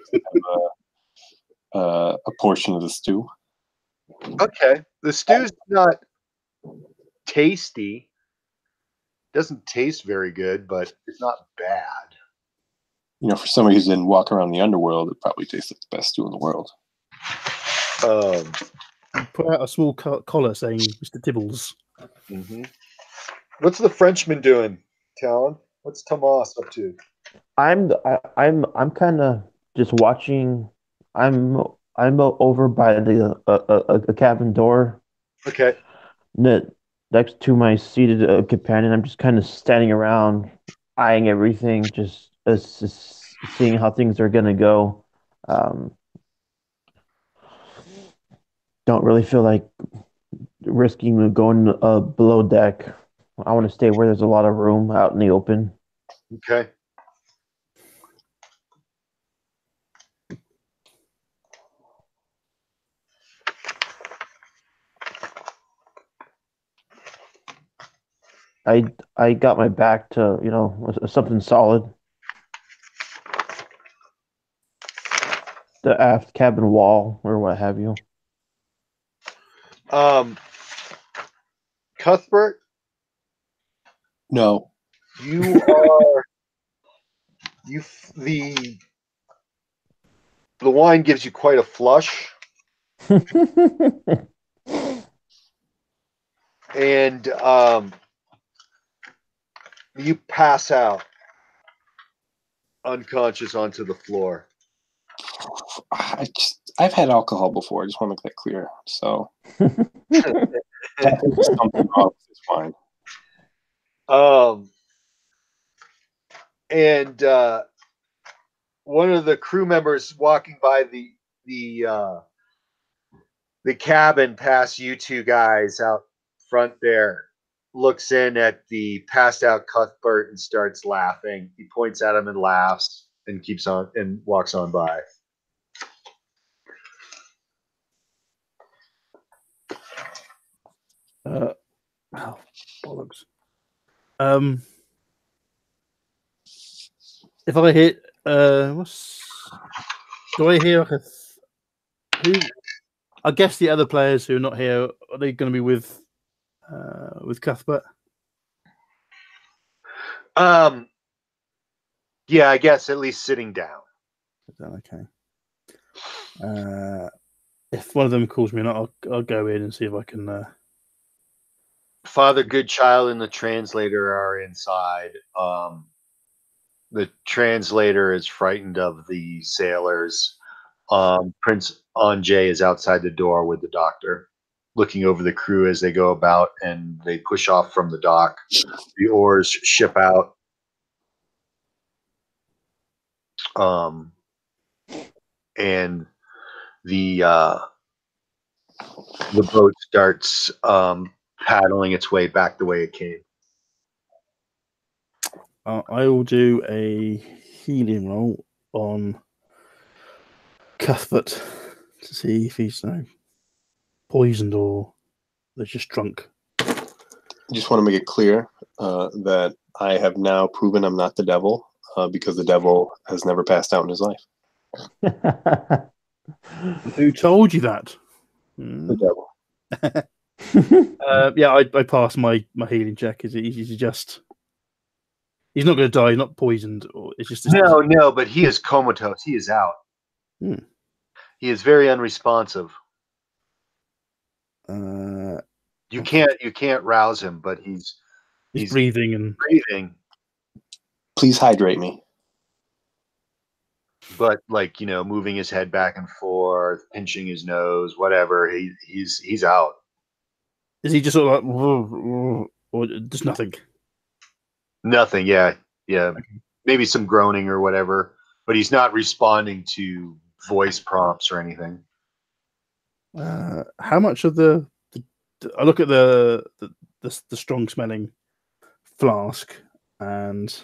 a portion of the stew. Okay, the stew's not tasty. Doesn't taste very good, but it's not bad. For somebody who's been walking around the underworld, it probably tastes like the best stew in the world. Put out a small collar saying Mr. Tibbles. Mm-hmm. What's the Frenchman doing, Talon? What's Tomas up to? I'm kind of just watching. I'm over by the cabin door. Okay. Next to my seated companion. I'm just kind of standing around, eyeing everything, just seeing how things are gonna go. Don't really feel like risking going below deck. I want to stay where there's a lot of room out in the open. Okay. I got my back to something solid. The aft cabin wall or what have you. Cuthbert, No. you are the wine gives you quite a flush, and you pass out unconscious onto the floor. I've had alcohol before. I just want to make that clear. So definitely something wrong with this wine. And one of the crew members walking by the cabin past you two guys out front there looks in at the passed out Cuthbert and starts laughing. He points at him and laughs and keeps on and walks on by. Bollocks. If I hit, do I hear like who? I guess the other players who are not here, are they going to be with Cuthbert? Yeah, I guess at least sitting down. Is that okay? If one of them calls me, I'll go in and see if I can. Father Goodchild and the translator are inside. The translator is frightened of the sailors. Prince Anjay is outside the door with the doctor, looking over the crew as they go about, and they push off from the dock. The oars ship out. And the boat starts paddling its way back the way it came. I will do a healing roll on Cuthbert to see if he's poisoned or they're just drunk. I just want to make it clear that I have now proven I'm not the devil because the devil has never passed out in his life. Who told you that? The devil. Yeah, I passed my healing check. Is he just? He's not going to die. He's not poisoned, or it's just No, but he is comatose. He is out. He is very unresponsive. You can't rouse him, but he's breathing and breathing. Please hydrate me. But moving his head back and forth, pinching his nose, whatever. He's out. Is he just sort of like, or just nothing? Nothing. Yeah. Okay. Maybe some groaning or whatever, but he's not responding to voice prompts or anything. How much of the I look at the strong smelling flask and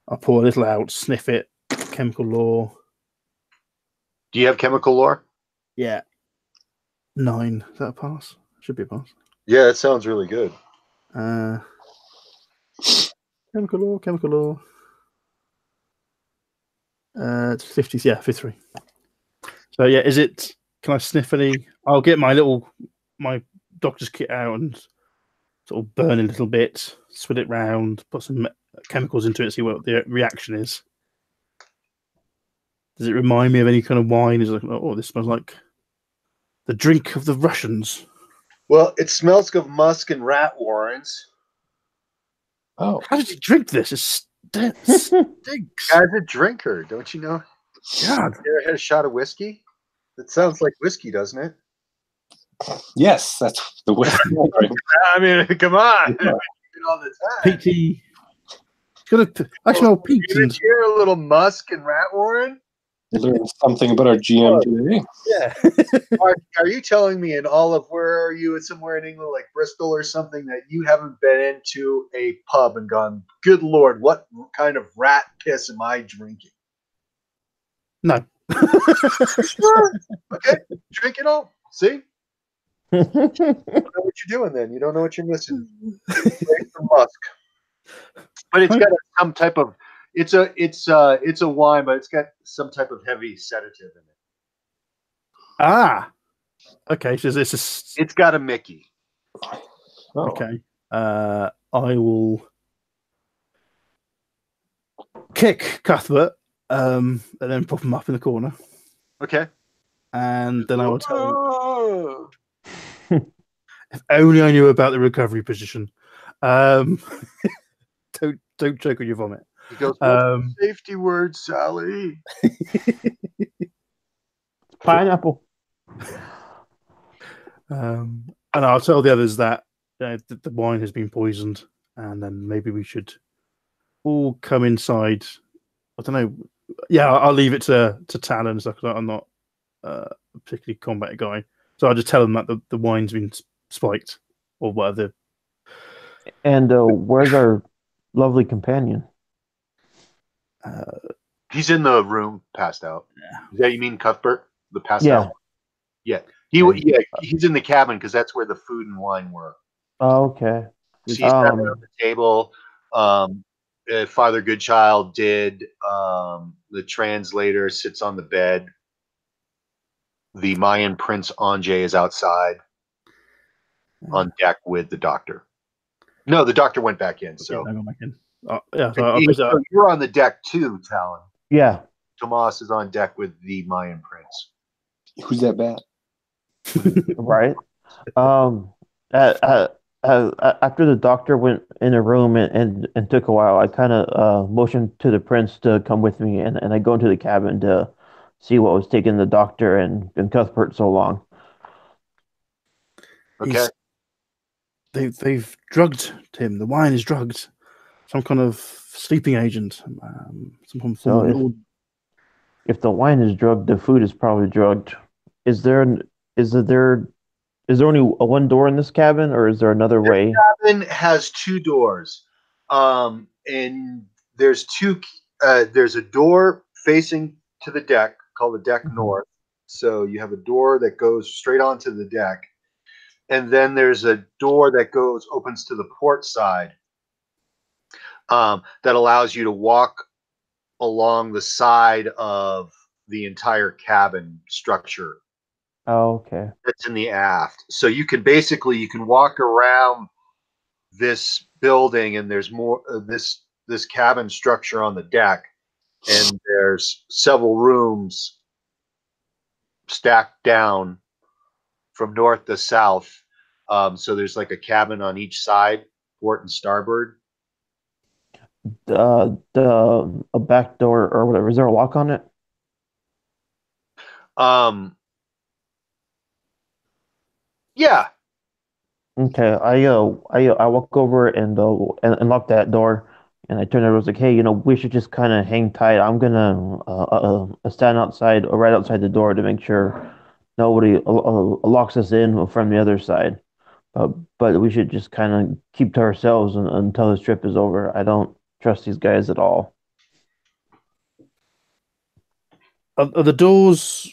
I pour a little out, sniff it, chemical lore. Do you have chemical lore? Yeah. 9. Is that a pass? Should be a pass. Yeah, that sounds really good. Chemical lore. It's 50. Yeah, 53. So yeah, is it? Can I sniff any? I'll get my doctor's kit out and sort of burn a little bit, spit it round, put some chemicals into it, see what the reaction is. Does it remind me of any kind of wine? Is it like, oh, this smells like the drink of the Russians? Well, it smells of musk and rat warrens. Oh, how did you drink this? It stinks. Guy's a drinker, don't you know? God, you ever had a shot of whiskey? That sounds like whiskey, doesn't it? Yes, that's the way. I mean, come on. Yeah. All the time. PT. I smell peat. You hear a little musk and rat warren? Learn something about our GM today. Yeah. Are you telling me in all of where are you? Somewhere in England, like Bristol or something, that you haven't been into a pub and gone, good Lord, what kind of rat piss am I drinking? No. Sure. Okay. Drink it all. See? don't know what you're doing then. You don't know what you're missing. Right from Musk. But it's got some type of it's a wine, but it's got some type of heavy sedative in it. Ah, okay. So this is It's got a Mickey. Oh. okay. I will kick Cuthbert, and then prop him up in the corner, Okay. and then I will tell him. If only I knew about the recovery position. Don't choke on your vomit. He goes, what's the safety word, Sally? Pineapple. And I'll tell the others that the wine has been poisoned, and then maybe we should all come inside. I don't know. Yeah, I'll leave it to Talon and stuff, because I'm not a particularly combat guy. So I'll just tell them that the wine's been spiked or whatever. And where's our lovely companion? He's in the room, passed out. Yeah. Is that you mean Cuthbert? The passed Yeah. out? Yeah. He's in the cabin because that's where the food and wine were. Oh, okay. So he's sat around the table. Father Goodchild did. The translator sits on the bed. The Mayan Prince Anjay is outside on deck with the doctor. No, the doctor went back in. So I go back in. So you're on the deck too, Talon. Yeah. Tomas is on deck with the Mayan Prince. Who's that bat? Right. After the doctor went in a room and took a while, I kind of motioned to the prince to come with me, and I go into the cabin to see what was taking the doctor and Cuthbert so long. Okay. They've drugged him. The wine is drugged. Some kind of sleeping agent. If the wine is drugged, the food is probably drugged. Is there only one door in this cabin, or is there another way? The cabin has two doors, and there's two. There's a door facing to the deck called the deck north. So you have a door that goes straight onto the deck, and then there's a door that opens to the port side. That allows you to walk along the side of the entire cabin structure. Oh, okay. That's in the aft. So you can walk around this building, and there's more this cabin structure on the deck, and there's several rooms stacked down from north to south. So there's like a cabin on each side, port and starboard. A back door or whatever. Is there a lock on it? Yeah. Okay. I walk over and lock that door, and I turn to Rose like, hey, we should just kind of hang tight. I'm gonna stand outside or right outside the door to make sure nobody locks us in from the other side. But we should just kind of keep to ourselves until this trip is over. I don't trust these guys at all. Are the doors?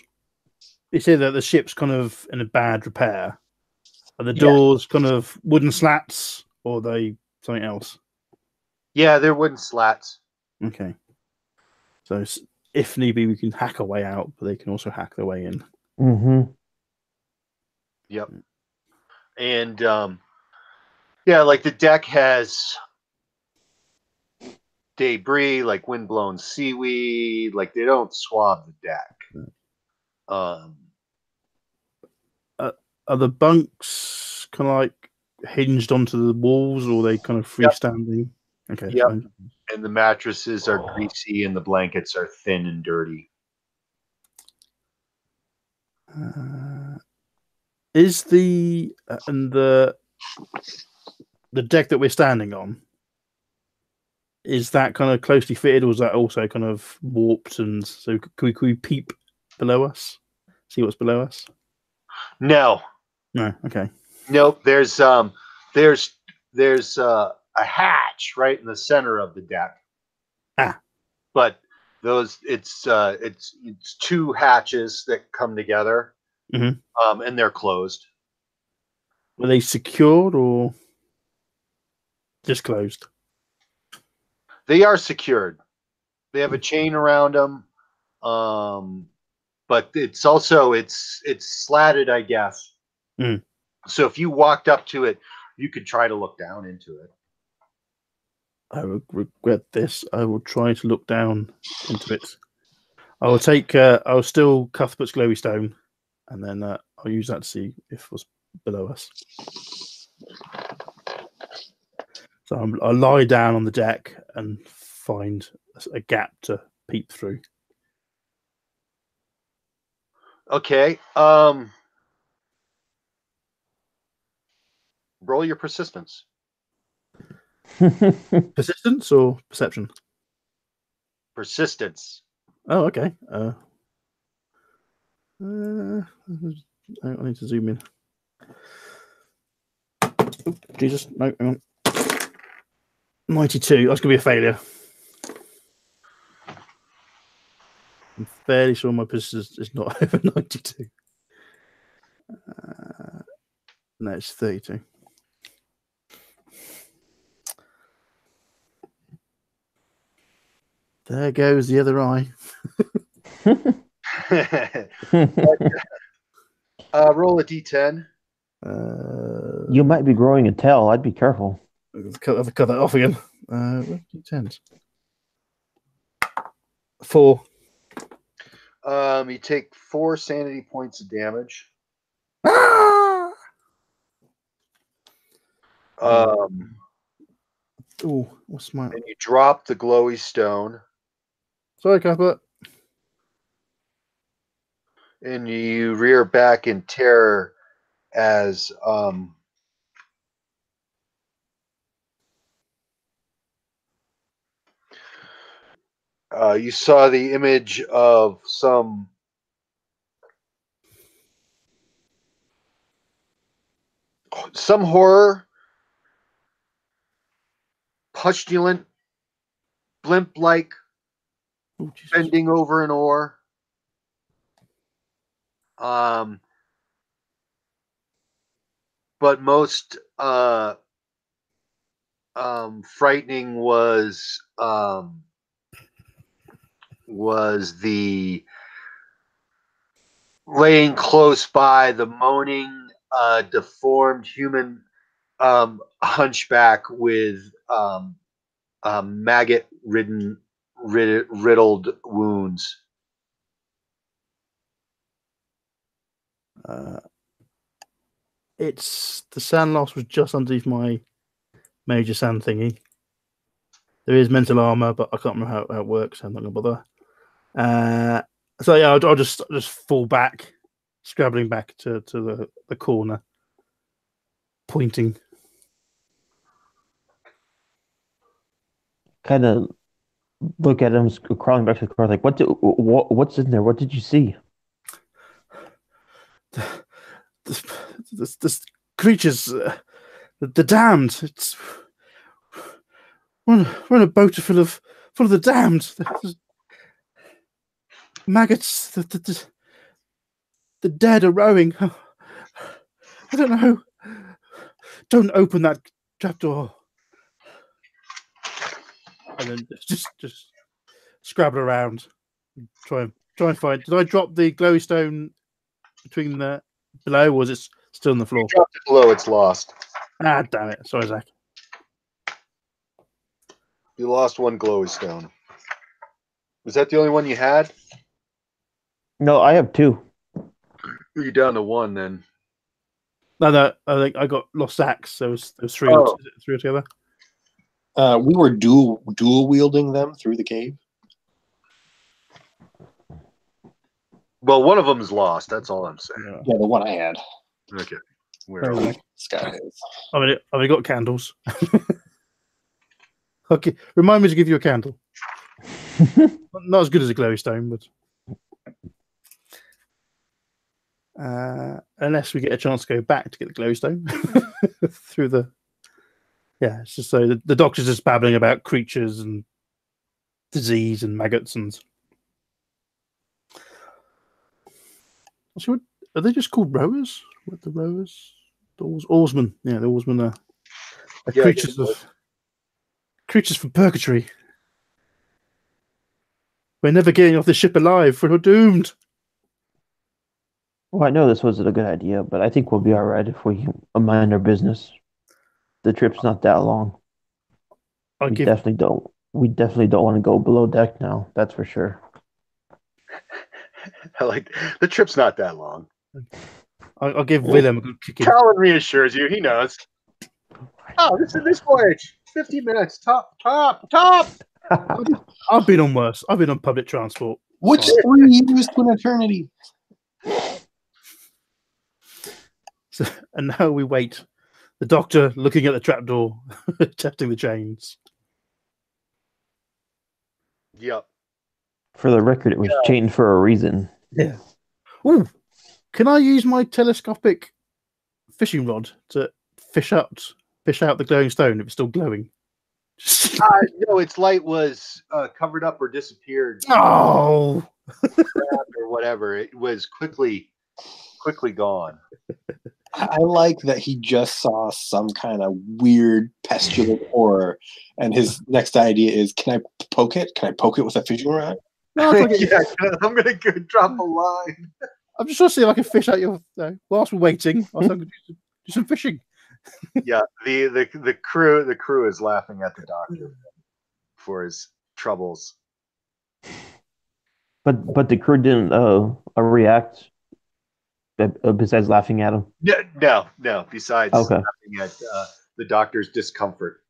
You say that the ship's kind of in a bad repair. Are the doors kind of wooden slats, or are they something else? Yeah, they're wooden slats. Okay. So if need be, we can hack our way out, but they can also hack their way in. Mm-hmm. Yep. And like the deck has debris, like windblown seaweed. Like they don't swab the deck. Are the bunks kind of like hinged onto the walls, or are they kind of freestanding? Yep. Okay. Yep. And the mattresses are greasy, and the blankets are thin and dirty. Is the deck that we're standing on, is that kind of closely fitted, or is that also kind of warped? And so can we peep below us, see what's below us? No. Okay. Nope. There's a hatch right in the center of the deck. But it's two hatches that come together, and they're closed. Were they secured or just closed? They are secured. They have a chain around them, but it's also it's slatted, I guess. Mm. So if you walked up to it, you could try to look down into it. I would regret this. I will try to look down into it. I will take. I'll steal Cuthbert's glowy stone, and then I'll use that to see if it was below us. So I lie down on the deck and find a gap to peep through. Okay. Roll your persistence. Persistence or perception? Persistence. Oh, okay. I need to zoom in. Oh, Jesus, no, hang on. 92. That's going to be a failure. I'm fairly sure my persistence is not over 92. No, it's 32. There goes the other eye. Roll a d10. You might be growing a tail. I'd be careful. I'll cut that off again. D10s. 4. You take 4 sanity points of damage. Ah! Oh, what's my? And you drop the glowy stone. Sorry, Cuthbert. And you rear back in terror as you saw the image of some horror, pustulant, blimp-like, Oh, Jesus. bending over an oar. But most frightening was the laying close by the moaning, deformed human hunchback with maggot-ridden, riddled wounds. It's the sand loss was just underneath my major sand thingy. There is mental armor, but I can't remember how it works. So I'm not gonna bother. So yeah, I'll just fall back, scrabbling back to the corner, pointing. Kind of look at him crawling back to the car. Like, what's in there? What did you see? This creatures, the damned. We're in a boat full of the damned. There's maggots. The dead are rowing. I don't know. Don't open that trapdoor. And then just scrabble around. Try and find. Did I drop the glowy stone between the below, or was it still on the floor? You dropped it below, it's lost. Ah, damn it. Sorry, Zach. You lost 1 glowy stone. Was that the only one you had? No, I have 2. You're down to 1 then. No. I think I got lost Zach's. So it was 3 Oh. 3 altogether. We were dual wielding them through the cave. Well, one of them's lost. That's all I'm saying. Yeah, the one I had. Okay. Where Fair are we? enough. This guy is. I've already got candles. Okay, remind me to give you a candle. Not as good as a glowy stone, but unless we get a chance to go back to get the glowy stone through the. Yeah, it's just so the doctor's just babbling about creatures and disease and maggots and. So are they just called rowers? What the rowers? Oarsmen. Yeah, the oarsmen are Yeah, creatures from purgatory. We're never getting off the ship alive. We're doomed. Well, I know this wasn't a good idea, but I think we'll be all right if we mind our business. The trip's not that long. We definitely don't want to go below deck now. That's for sure. I like the trip's not that long. I'll give Willem a good kick in. Talon reassures you. He knows. Oh, this voyage, 50 minutes. Top. I've been on worse. I've been on public transport. What's 3 years to an eternity? So, and now we wait. The doctor looking at the trapdoor, testing the chains. Yep. For the record, it was chained for a reason. Yeah. Ooh, can I use my telescopic fishing rod to fish out the glowing stone if it's still glowing? No, its light was covered up or disappeared. Oh, or whatever. It was quickly gone. I like that he just saw some kind of weird pestilent horror, and his next idea is, "Can I poke it? Can I poke it with a fishing rod?" no, Yeah, I'm gonna go drop a line. I'm just trying to see if I can fish out your. Whilst we're waiting, I'm going to do some fishing. Yeah, the crew is laughing at the doctor for his troubles. But the crew didn't react. Besides laughing at him. No. Besides laughing at the doctor's discomfort.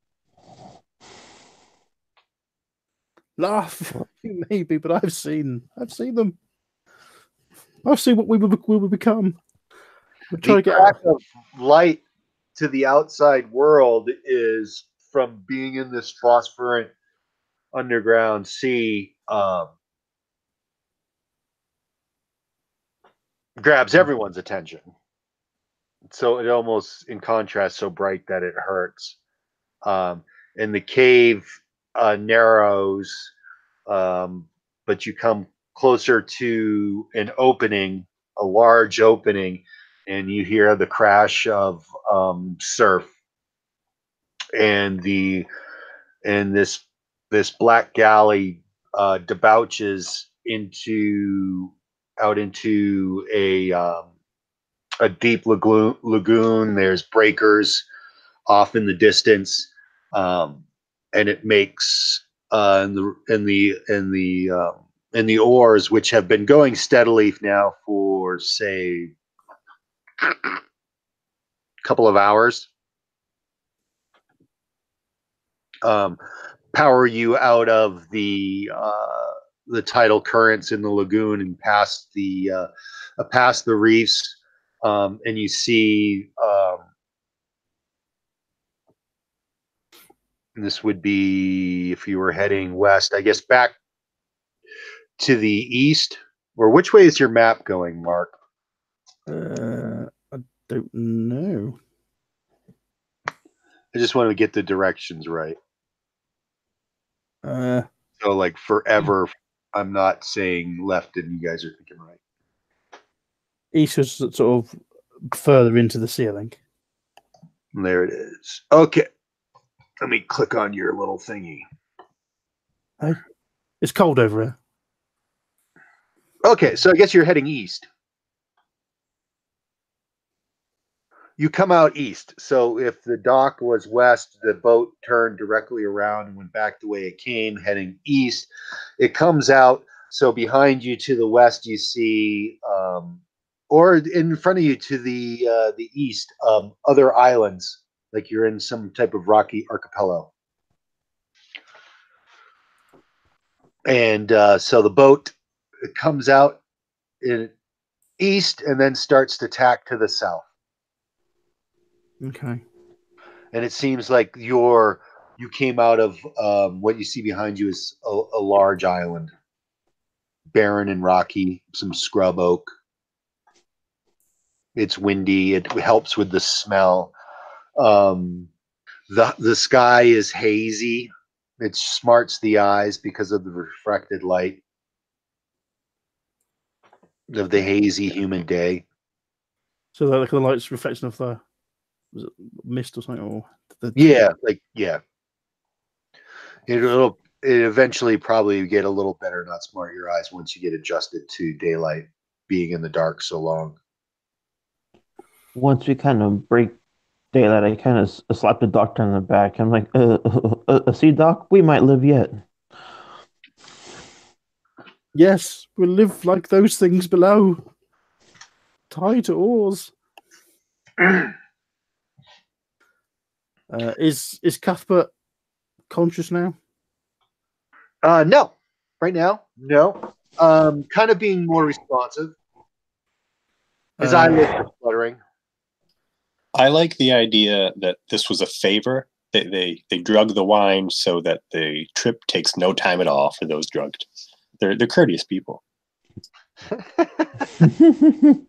Laugh, maybe, but I've seen them. I've seen what we will become. We're trying to get lack of light to the outside world is from being in this phosphorescent underground sea. Grabs everyone's attention. So it almost, in contrast, so bright that it hurts. And the cave narrows, but you come closer to an opening, a large opening, and you hear the crash of surf, and this black galley debouches out into a deep lagoon. There's breakers off in the distance, and it makes in the oars, which have been going steadily now for say a couple of hours, power you out of the tidal currents in the lagoon and past the reefs, and you see this would be if you were heading west, I guess, back to the east. Or which way is your map going, Mark? I don't know. I just want to get the directions right. So like forever, I'm not saying left and you guys are thinking right. East was sort of further into the ceiling. There it is. Okay. Let me click on your little thingy. Hey, it's cold over here. Okay, so I guess you're heading east. You come out east. So if the dock was west, the boat turned directly around and went back the way it came, heading east. It comes out. So behind you to the west, you see, or in front of you to the east, other islands, like you're in some type of rocky archipelago. And so the boat comes out in east and then starts to tack to the south. Okay. And it seems like you came out of what you see behind you is a large island, barren and rocky, some scrub oak. It's windy. It helps with the smell. The sky is hazy. It smarts the eyes because of the refracted light of the hazy, humid day. So the light's reflection of the was it mist or something? Or yeah. It eventually probably get a little better, not smart your eyes once you get adjusted to daylight being in the dark so long. Once we kind of break daylight, I kind of slap the doctor on the back. I'm like, see, Doc, we might live yet. Yes, we'll live like those things below. Tied to oars. Is Cuthbert conscious now? No. Right now, no. Kind of being more responsive. His eyelids are fluttering. I like the idea that this was a favor. They drug the wine so that the trip takes no time at all for those drugged. They're courteous people. Then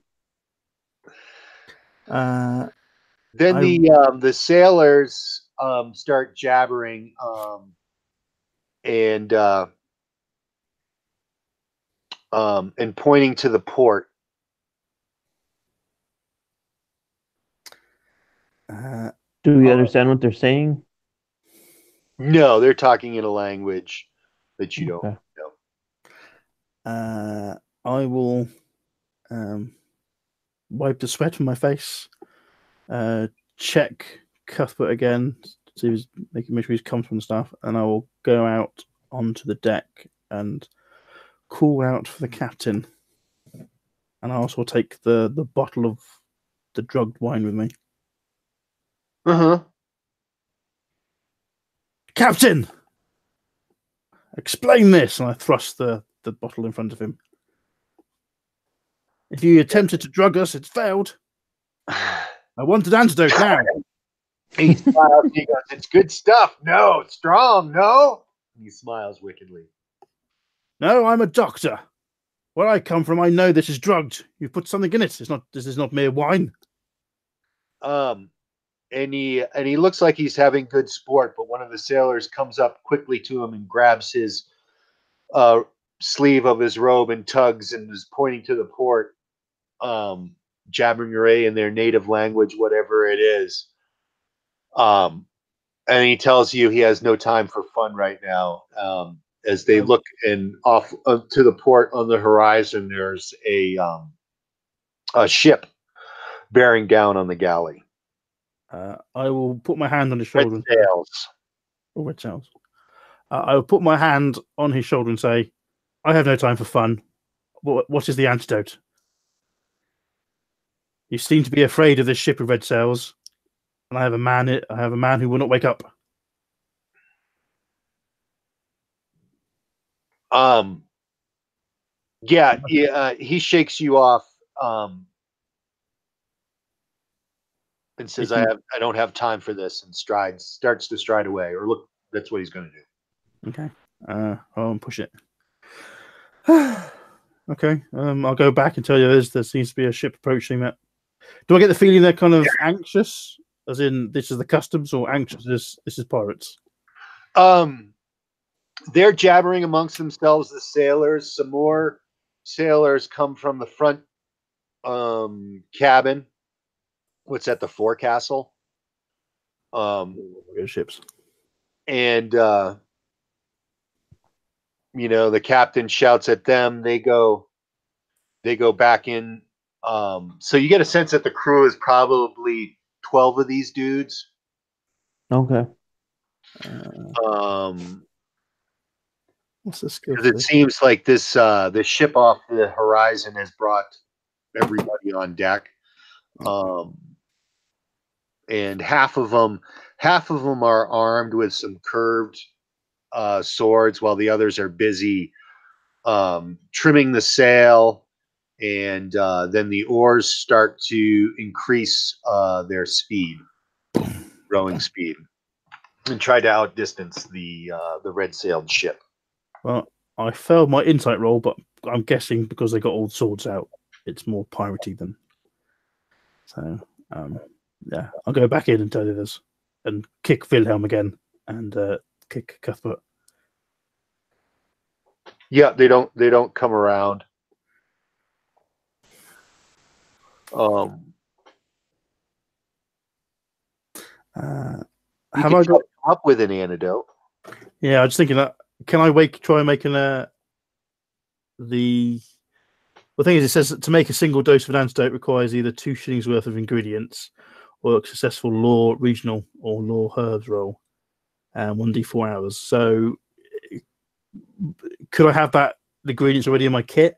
the sailors start jabbering and pointing to the port. Do we understand what they're saying? No, they're talking in a language that you don't know. I will wipe the sweat from my face, check Cuthbert again, see if he's making sure he's comfortable and stuff, and I will go out onto the deck and call out for the captain. And I also take the bottle of the drugged wine with me. Captain! Explain this! And I thrust the bottle in front of him. If you attempted to drug us, it's failed. I want an antidote now. He smiles. He goes, "It's good stuff. No, it's strong. No." He smiles wickedly. No, I'm a doctor. Where I come from, I know this is drugged. You put something in it. This is not mere wine. And he looks like he's having good sport, but one of the sailors comes up quickly to him and grabs his sleeve of his robe and tugs and is pointing to the port, jabbering away in their native language, whatever it is. And he tells you he has no time for fun right now. As they look off to the port on the horizon, there's a ship bearing down on the galley. I will put my hand on his shoulder. Red sails. Red sails. I will put my hand on his shoulder and say, "I have no time for fun. What is the antidote? You seem to be afraid of this ship with red sails, and I have a man who will not wake up." He shakes you off and says, I don't have time for this, and starts to stride away, or look, that's what he's going to do. Okay. I'll push it. Okay. I'll go back and tell you there seems to be a ship approaching that. Do I get the feeling they're kind of anxious, as in this is the customs, or anxious this is pirates? They're jabbering amongst themselves, the sailors. Some more sailors come from the front cabin. What's at the forecastle? Ships. And the captain shouts at them. They go back in. So you get a sense that the crew is probably 12 of these dudes. Okay. What's the skill? Because it seems like this ship off the horizon has brought everybody on deck. And half of them are armed with some curved swords, while the others are busy trimming the sail, and then the oars start to increase their speed, rowing speed, and try to outdistance the red-sailed ship. Well, I failed my insight roll, but I'm guessing because they got old swords out, it's more piratey than. So, yeah, I'll go back in and tell you this, and kick Wilhelm again, and kick Cuthbert. Yeah, they don't come around. You have can I try got? to come up with an antidote. Yeah, I was thinking that. Can I try making the thing is, it says that to make a single dose of an antidote requires either 2 shillings worth of ingredients or a successful law regional or law herbs roll, and 1d4 hours. So, could I have the ingredients already in my kit?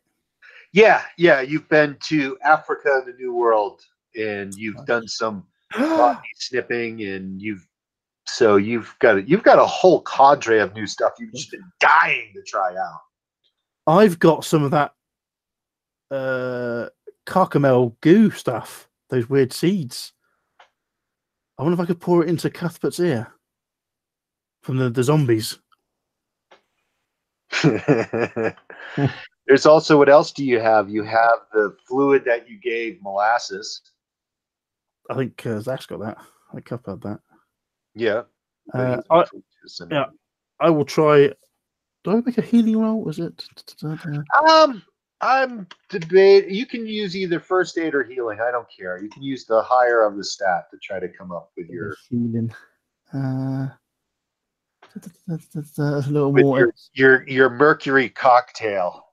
Yeah. You've been to Africa, the New World, and you've done some botany snipping, and you've got a whole cadre of new stuff you've just been dying to try out. I've got some of that carcamel goo stuff, those weird seeds. I wonder if I could pour it into Cuthbert's ear from the zombies. There's also, what else do you have? You have the fluid that you gave Molasses. I think Zach's got that. I think Cuthbert had that. Yeah. I will try. Do I make a healing roll? Was it? I'm debating. You can use either first aid or healing. I don't care. You can use the higher of the stat to try to come up with your healing. A little with more. your mercury cocktail.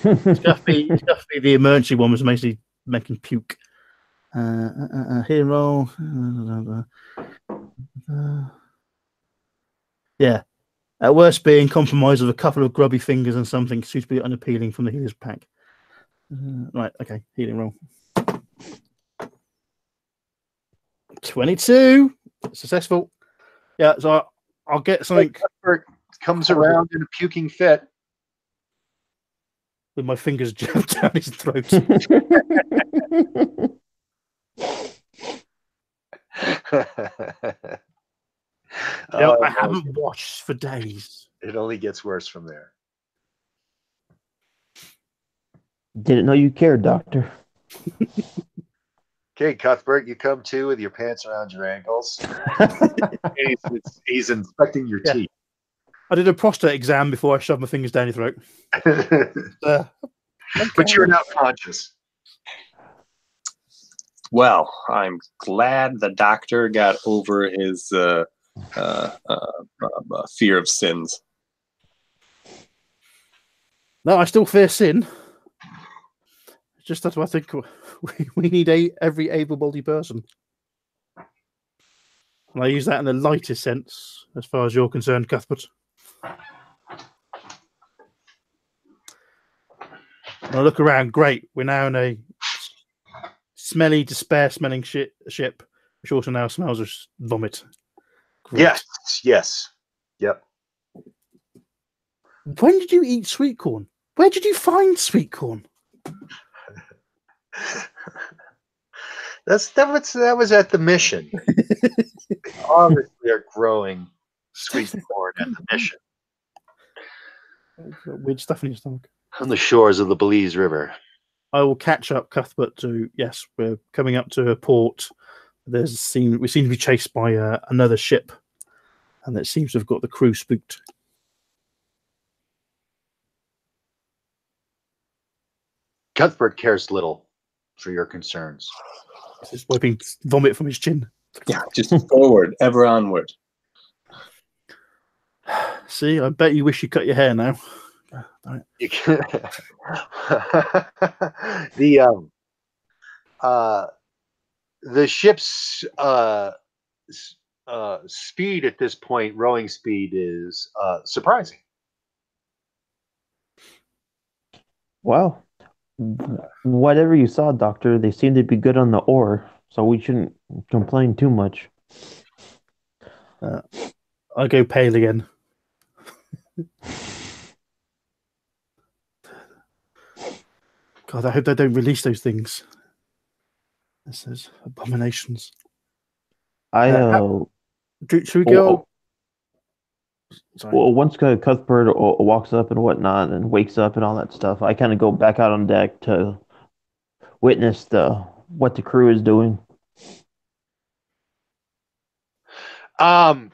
Scuffy, the emergency one was mostly making puke. Healing roll. Yeah. At worst, being compromised with a couple of grubby fingers and something suitably unappealing from the healer's pack. Right, okay, healing roll. 22, successful. Yeah, so I'll get something. Comes around in a puking fit with my fingers jammed down his throat. I haven't washed for days. It only gets worse from there. Didn't know you cared, Doctor. Okay, Cuthbert, you come to with your pants around your ankles. he's inspecting your teeth. I did a prostate exam before I shoved my fingers down your throat. But you're not conscious. Well, I'm glad the doctor got over his fear of sins. No, I still fear sin. It's just that's what I think we need every able-bodied person. And I use that in the lightest sense, as far as you're concerned, Cuthbert. And I look around, great. We're now in a smelly, despair-smelling ship, which also now smells of vomit. Great. Yes. Yep. When did you eat sweet corn? Where did you find sweet corn? That was at the mission. They obviously are growing sweet corn at the mission. Weird stuff in your stomach. On the shores of the Belize River. I will catch up Cuthbert to, yes, we're coming up to a port. We seem to be chased by another ship, and it seems to have got the crew spooked. Cuthbert cares little for your concerns. He's wiping vomit from his chin. Yeah, just forward, ever onward. See, I bet you wish you cut your hair now. You can, the ship's speed at this point, rowing speed, is surprising. Well, whatever you saw, Doctor, they seem to be good on the oar, so we shouldn't complain too much. I go pale again. God, I hope they don't release those things. This is abominations. Should we go? Well, once Cuthbert walks up and whatnot and wakes up and all that stuff, I kind of go back out on deck to witness what the crew is doing. They're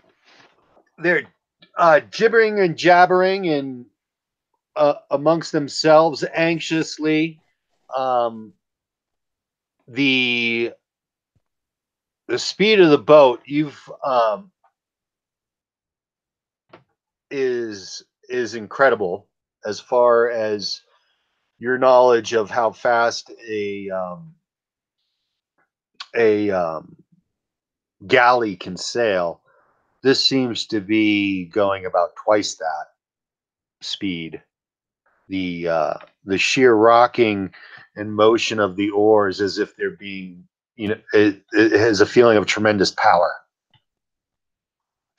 gibbering and jabbering and amongst themselves anxiously. The the speed of the boat is incredible as far as your knowledge of how fast a galley can sail. This seems to be going about twice that speed. The sheer rocking and motion of the oars, as if they're being, it has a feeling of tremendous power.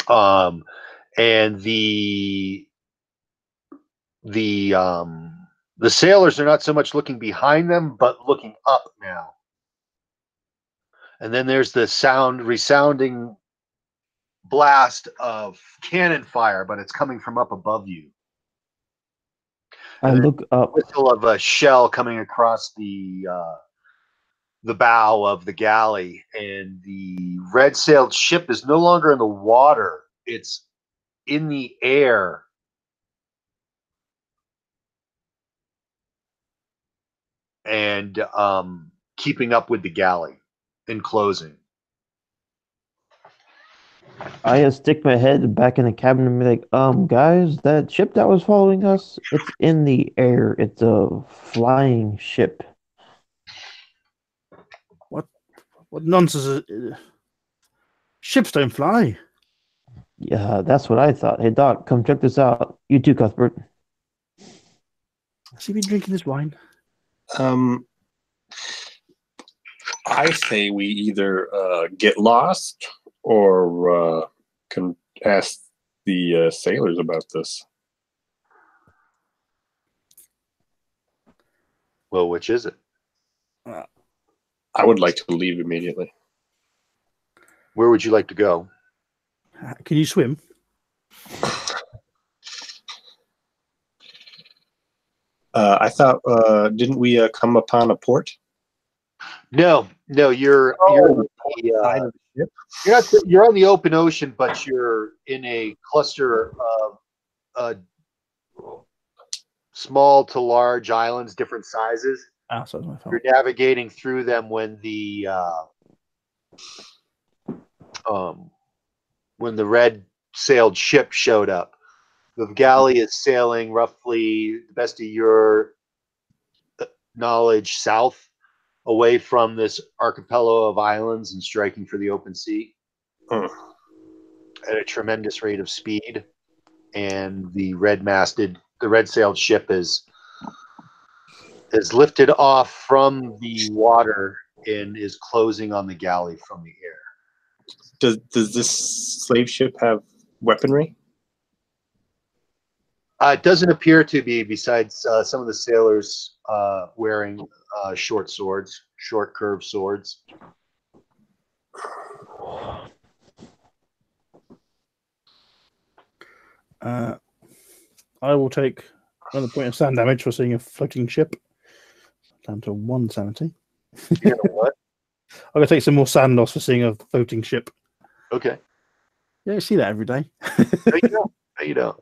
And the sailors are not so much looking behind them, but looking up now. And then there's the resounding blast of cannon fire, but it's coming from up above you. I look up. Whistle of a shell coming across the bow of the galley, and the red-sailed ship is no longer in the water; it's in the air. And keeping up with the galley and closing. I stick my head back in the cabin and be like, guys, that ship that was following us, it's in the air. It's a flying ship. What nonsense! Ships don't fly. Yeah, that's what I thought. Hey, Doc, come check this out. You too, Cuthbert. Has he been drinking this wine? I say we either get lost or can ask the sailors about this. Well, which is it? I would like to leave immediately. Where would you like to go? Can you swim? I thought, didn't we come upon a port? No, you're on the open ocean, but you're in a cluster of small to large islands, different sizes. So my fault. You're navigating through them when the red sailed ship showed up. The galley is sailing roughly, the best of your knowledge, south, away from this archipelago of islands and striking for the open sea at a tremendous rate of speed. And the red-sailed ship is lifted off from the water and is closing on the galley from the air. Does this slave ship have weaponry? It doesn't appear to be, besides some of the sailors wearing short curved swords. I will take another point of sand damage for seeing a floating ship. Down to 1 sanity. You know what? I'm going to take some more sand loss for seeing a floating ship. Okay. Yeah, you see that every day. No, you don't. No, you don't.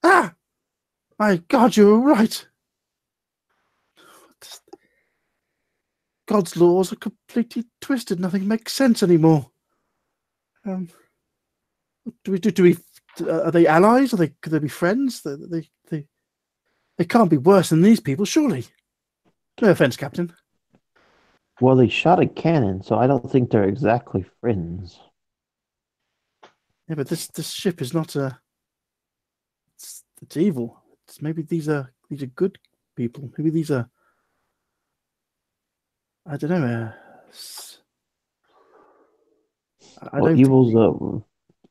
Ah! My God, you were right. God's laws are completely twisted. Nothing makes sense anymore. Are they allies? Could they be friends? They can't be worse than these people, surely. No offense, Captain. Well, they shot a cannon, so I don't think they're exactly friends. Yeah, but this ship is not it's evil. Maybe these are good people. Maybe these are, I don't know.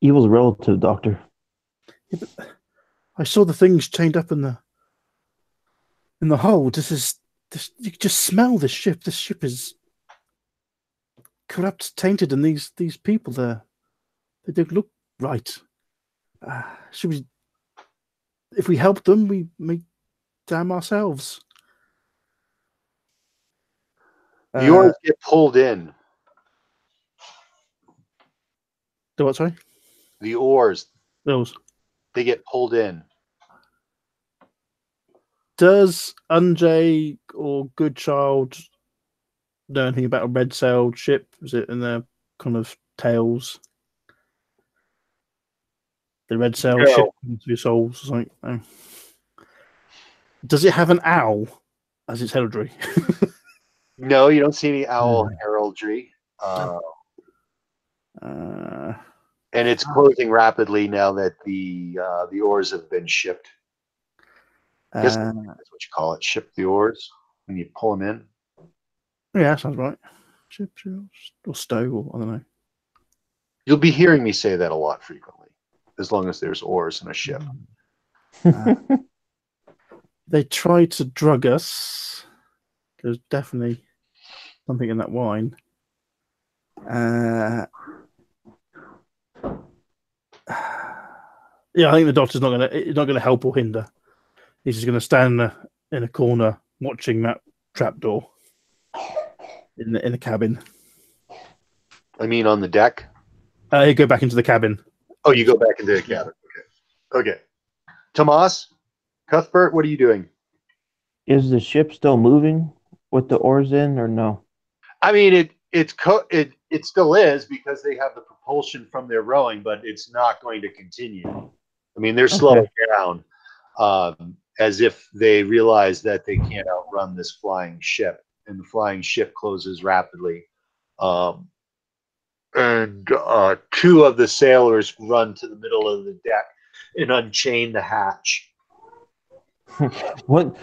Evil's relative, Doctor. Yeah, but I saw the things chained up in the hold. This. You can just smell this ship. This ship is corrupt, tainted, and these people they don't look right. Should we? If we help them, we may damn ourselves. The oars get pulled in. The what? Sorry. The oars. Those. They get pulled in. Does Unjay or Goodchild know anything about a red-sailed ship? Is it in the kind of tales? The red-sailed ship into your souls or something? No. Does it have an owl as its heraldry? No, you don't see any owl heraldry. And it's closing rapidly now that the oars have been shipped. That's what you call it, ship the oars, when you pull them in. Yeah, sounds right. Ship or stow, or I don't know. You'll be hearing me say that a lot frequently, as long as there's oars in a ship. They tried to drug us. There's definitely something in that wine. Yeah, I think the doctor's not gonna help or hinder. He's just gonna stand in a corner watching that trapdoor in the cabin. I mean, on the deck. You go back into the cabin. Oh, you go back into the cabin. Okay. Tomas, Cuthbert, what are you doing? Is the ship still moving with the oars in, or no? I mean, it still is, because they have the propulsion from their rowing, but it's not going to continue. I mean, they're slowing down, as if they realize that they can't outrun this flying ship, and the flying ship closes rapidly. And two of the sailors run to the middle of the deck and unchain the hatch. Once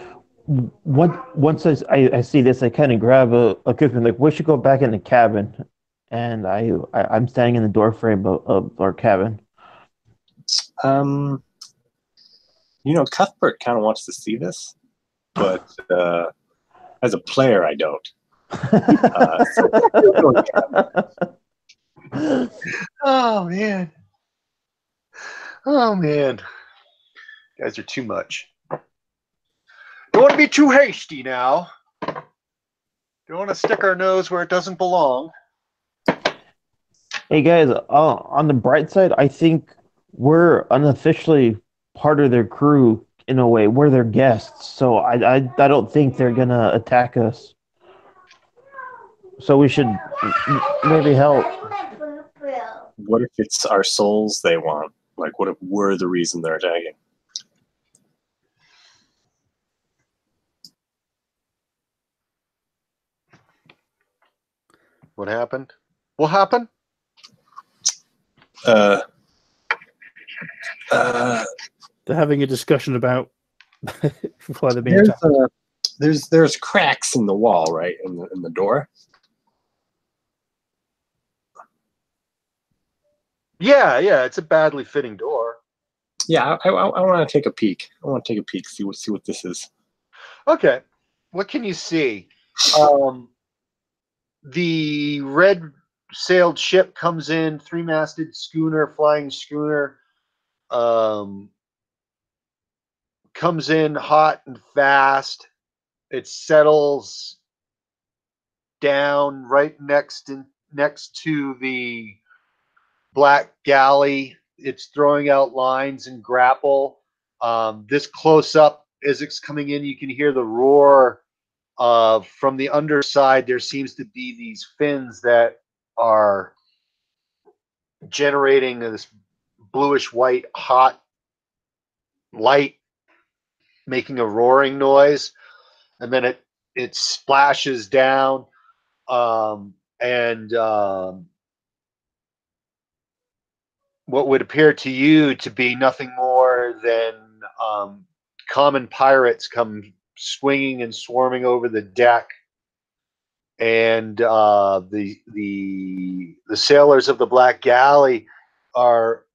I see this, I kind of grab a Cuthbert, like, we should go back in the cabin, and I'm standing in the doorframe of our cabin. Cuthbert kind of wants to see this, but as a player, I don't. Oh man, you guys are too much. Don't want to be too hasty now. Don't want to stick our nose where it doesn't belong. Hey guys, on the bright side, I think we're unofficially part of their crew in a way. We're their guests, so I don't think they're gonna attack us. So we should maybe help. What if it's our souls they want? Like, what if we're the reason they're attacking? What happened? What happened? They're having a discussion about why they're being attacked. There's cracks in the wall, right, in the door. Yeah, it's a badly fitting door. Yeah, I want to take a peek. See what this is. Okay, what can you see? The red-sailed ship comes in, three-masted schooner, flying schooner, comes in hot and fast. It settles down right next to the black galley. It's throwing out lines and grapple. This close up, as it's coming in, you can hear the roar. From the underside, there seems to be these fins that are generating this bluish white hot light, making a roaring noise, and then it splashes down, and what would appear to you to be nothing more than common pirates come swinging and swarming over the deck, and the sailors of the Black Galley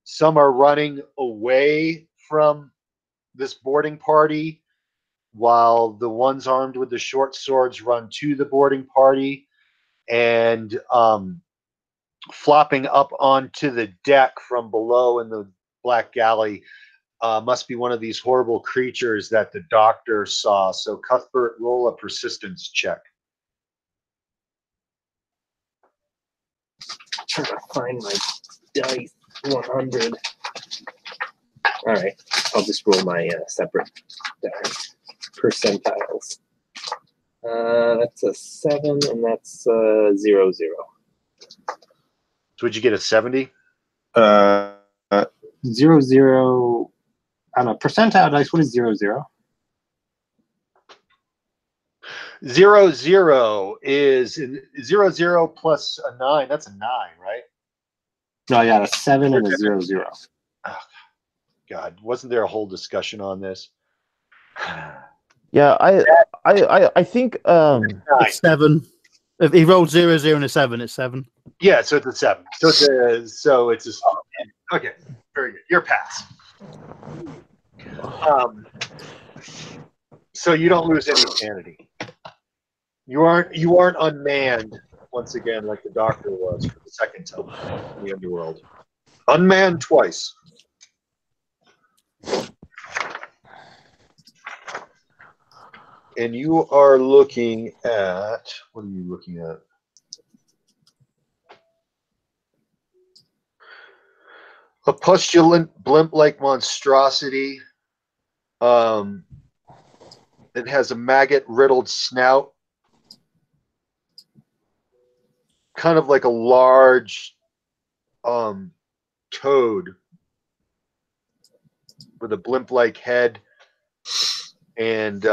some are running away from this boarding party, while the ones armed with the short swords run to the boarding party, and flopping up onto the deck from below in the Black Galley must be one of these horrible creatures that the doctor saw. So Cuthbert, roll a persistence check. Trying to find my dice. 100. All right, I'll just roll my separate percentiles. That's a 7, and that's 0, 0. So would you get a 70? 0, 0. On a percentile dice, what is 0, 0? 0, 0 is 0, 0 plus a 9. That's a 9, right? No, yeah, a 7 and a 0, 0. Oh, God, wasn't there a whole discussion on this? Yeah, I think It's 7. If he rolled 0, 0, and a 7, it's 7. Yeah, so it's a 7. So it's a okay. Very good. Your pass. So you don't lose any sanity. You aren't unmanned once again like the doctor was for the second time in the underworld. Unmanned twice. And you are looking at what are you looking at? A pustulant blimp-like monstrosity. It has a maggot-riddled snout, kind of like a large toad with a blimp-like head. And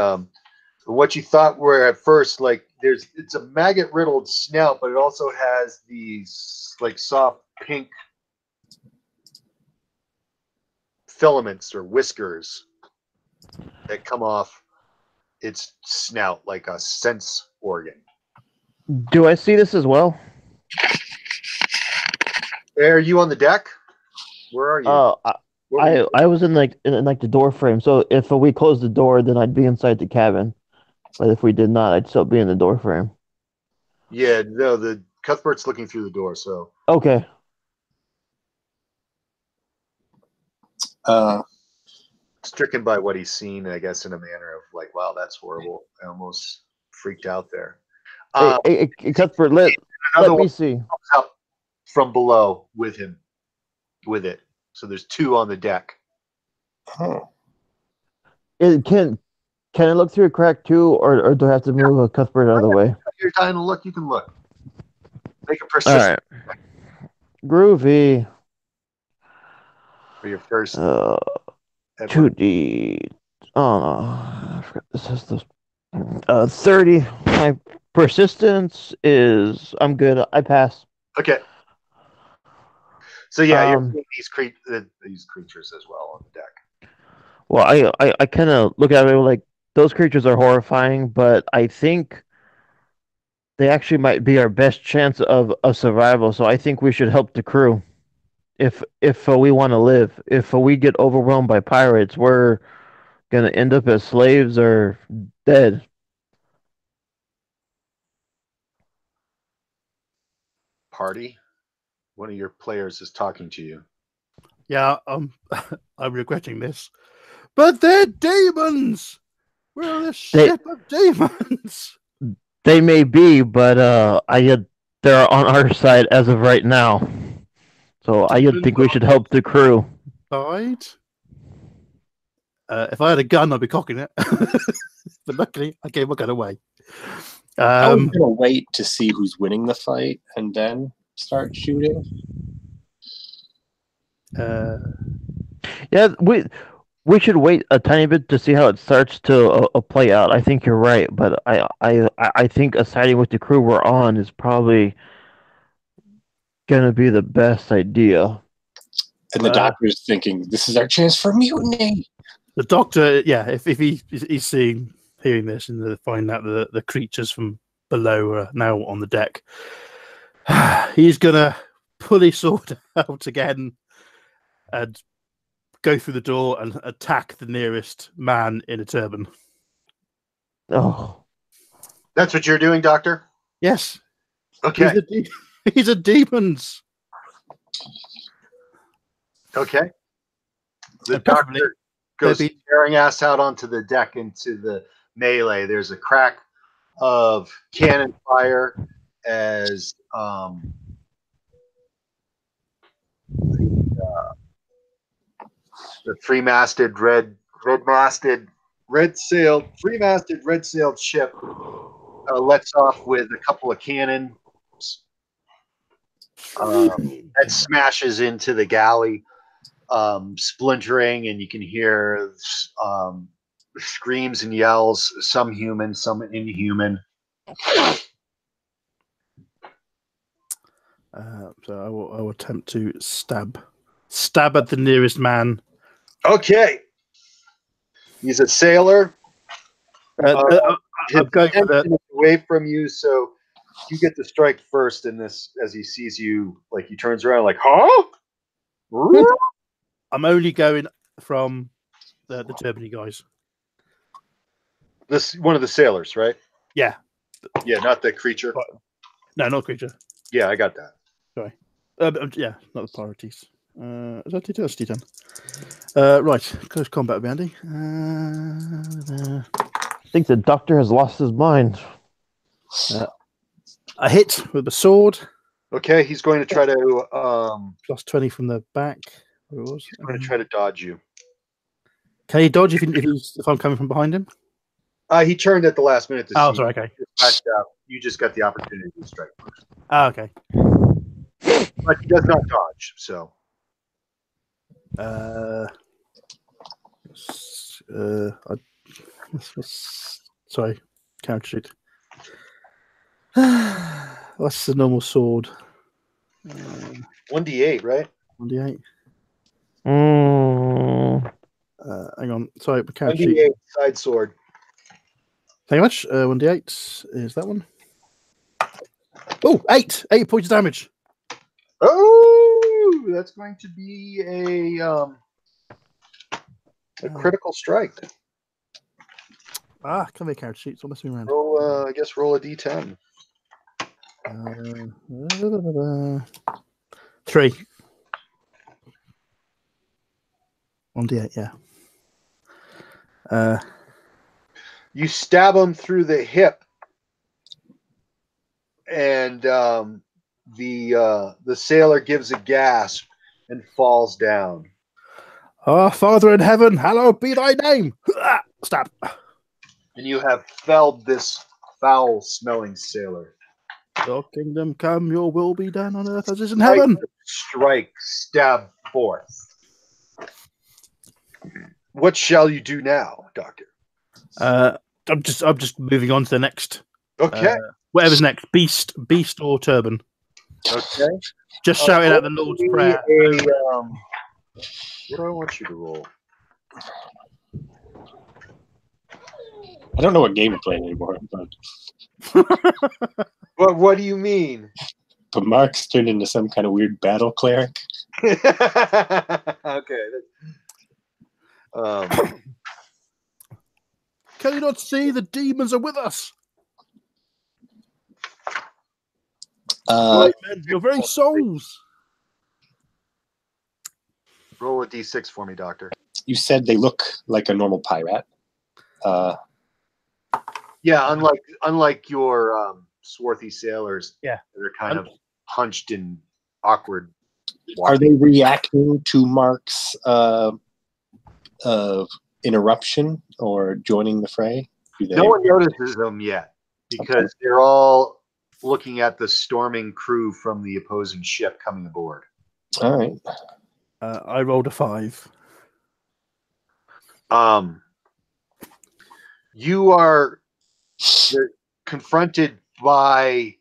what you thought were at first, like it's a maggot-riddled snout, but it also has these like soft pink filaments or whiskers that come off its snout like a sense organ. do I see this as well? Are you on the deck? Where are you? I was in the door frame. So if we closed the door, then I'd be inside the cabin. But if we did not, I'd still be in the door frame. Yeah, no, the Cuthbert's looking through the door, so Okay. stricken by what he's seen, I guess, in a manner of like, wow, that's horrible. I almost freaked out there. Hey, Cuthbert, let me see. Comes out from below with him, with it. So there's 2 on the deck. Oh. Can I look through a crack too, or do I have to move Cuthbert out of the way? You're dying to look. You can look. Make a All persistent right. Groovy. for your first. 2D. Oh no, I forgot this is the 30. My persistence is. I'm good. I pass. Okay. So yeah, you're seeing these creatures as well on the deck. Well, I kind of look at it like those creatures are horrifying, but I think they actually might be our best chance of survival. So I think we should help the crew. If we want to live, if we get overwhelmed by pirates, we're gonna end up as slaves or dead. Party. One of your players is talking to you. Yeah, I'm regretting this. But they're demons! We're a ship of demons! They may be, but they're on our side as of right now. So I think we should help the crew. Side? If I had a gun, I'd be cocking it. But luckily, I gave my gun away. I was gonna wait to see who's winning the fight and then start shooting. Yeah, we should wait a tiny bit to see how it starts to play out. I think you're right, but I think siding with the crew we're on is probably gonna be the best idea. And the doctor's thinking, this is our chance for mutiny. The doctor, yeah, if he's hearing this and find out the creatures from below are now on the deck, he's gonna pull his sword out again and go through the door and attack the nearest man in a turban. Oh, that's what you're doing, Doctor? Yes. Okay. He's a demons. Okay. The doctor goes staring ass out onto the deck into the melee. There's a crack of cannon fire as the three-masted red-sailed ship lets off with a couple of cannons that smashes into the galley, splintering, and you can hear screams and yells, some human, some inhuman. So I will attempt to stab at the nearest man. Okay. He's a sailor. His I'm going for attention is away from you, so you get to strike first in this as he sees you. Like he turns around, like, huh? I'm only going from the turbany guys. This one of the sailors, right? Yeah. Yeah, not the creature. No, not creature. Yeah, I got that. Sorry. Yeah, not the priorities. Is that T2? That's T10. Right, close combat would be handy. I think the doctor has lost his mind. A hit with the sword. Okay, he's going to try to Plus 20 from the back. he's going to try to dodge you. Can he dodge if I'm coming from behind him? He turned at the last minute to see. Sorry, okay. You just got the opportunity to strike first. Okay. But he does not dodge, so. Sorry, counter shoot. What's the normal sword? 1d8, right? 1d8. Mm. Hang on. Sorry, counter shoot. 1d8 side sword. Thank you much. 1d8 is that one. Oh, 8! 8 points of damage. Oh, that's going to be a critical strike. Come here, counter sheet. So mess me around. Roll, I guess roll a d10. 3. 1d8, yeah. You stab him through the hip, and the sailor gives a gasp and falls down. Father in heaven, hallowed be thy name. Stab. And you have felled this foul-smelling sailor. Your kingdom come, your will be done on earth as is in heaven. Strike, stab forth. What shall you do now, Doctor? I'm just moving on to the next. Okay. Whatever's next, beast or turban. Okay. Just shouting out the Lord's Prayer. What do I want you to roll? I don't know what game we're playing anymore, but What do you mean? but Mark's turned into some kind of weird battle cleric. Okay. Can you not see the demons are with us? Right, men, your very souls. Roll a d6 for me, Doctor. You said they look like a normal pirate. Yeah, unlike your swarthy sailors. Yeah, they're kind of hunched and awkward. Are they reacting to Mark's interruption or joining the fray? No one notices them yet because they're all looking at the storming crew from the opposing ship coming aboard. All right. I rolled a 5. You are confronted by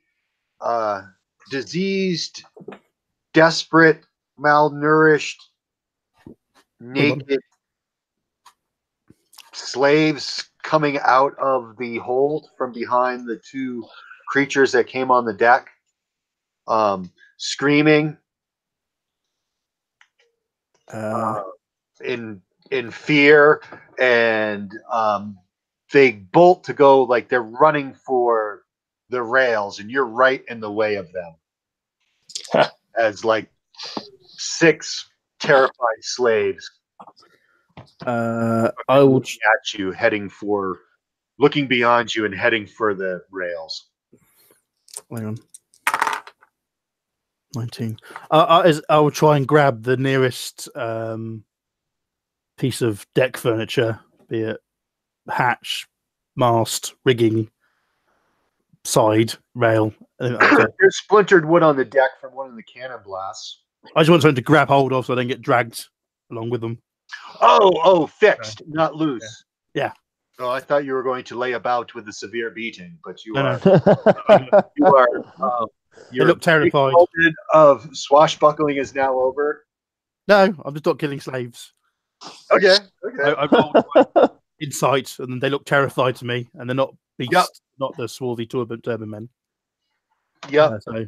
diseased, desperate, malnourished, naked slaves coming out of the hold from behind the two creatures that came on the deck, screaming in fear, and they bolt to go like they're running for the rails, and you're right in the way of them as like 6 terrified slaves I will looking at you, looking beyond you and heading for the rails. hang on. 19. I will try and grab the nearest piece of deck furniture, be it hatch, mast, rigging, side rail. I There's splintered wood on the deck from one of the cannon blasts. just want something to grab hold of so I don't get dragged along with them. Oh, fixed, not loose. Yeah. Oh, I thought you were going to lay about with a severe beating, but you No, are. no. You are. They look terrified. Moment of swashbuckling is now over. No, I'm just not killing slaves. Okay. I rolled insight, and then they look terrified to me, and they're not beasts, Yep. not the swarthy turban men. Yep. So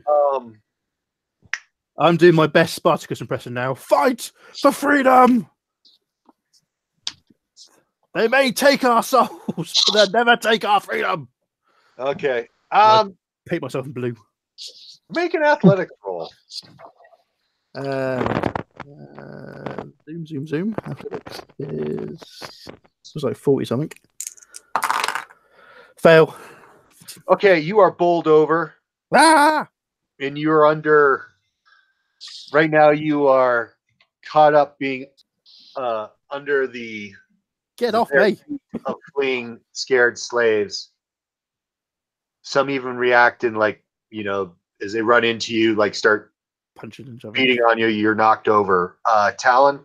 I'm doing my best Spartacus impression now. Fight for freedom! They may take our souls, but they'll never take our freedom. Okay. Paint myself in blue. Make an athletics roll. Zoom. Athletics was like 40 something. Fail. Okay, you are bowled over, Ah! and you're under. Right now, you are caught up being under the. Get off me! Of fleeing scared slaves. Some even react and as they run into you, start Punching and jumping. beating on you. You're knocked over. Talon,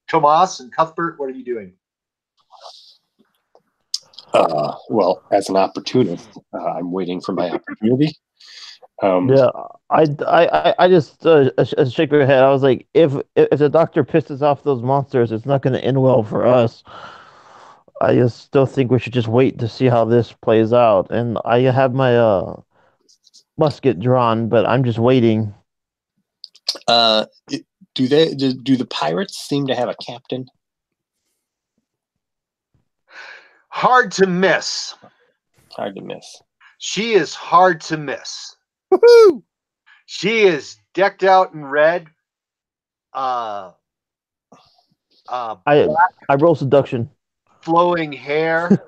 Tomas, and Cuthbert, what are you doing? Well, as an opportunist, I'm waiting for my opportunity. Yeah, I just shake my head. I was like, if the doctor pisses off those monsters, it's not going to end well for us. I just still think we should just wait to see how this plays out. And I have my musket drawn, but I'm just waiting. Do the pirates seem to have a captain? Hard to miss. Hard to miss. She is hard to miss. Woohoo! She is decked out in red. I roll seduction. Flowing hair.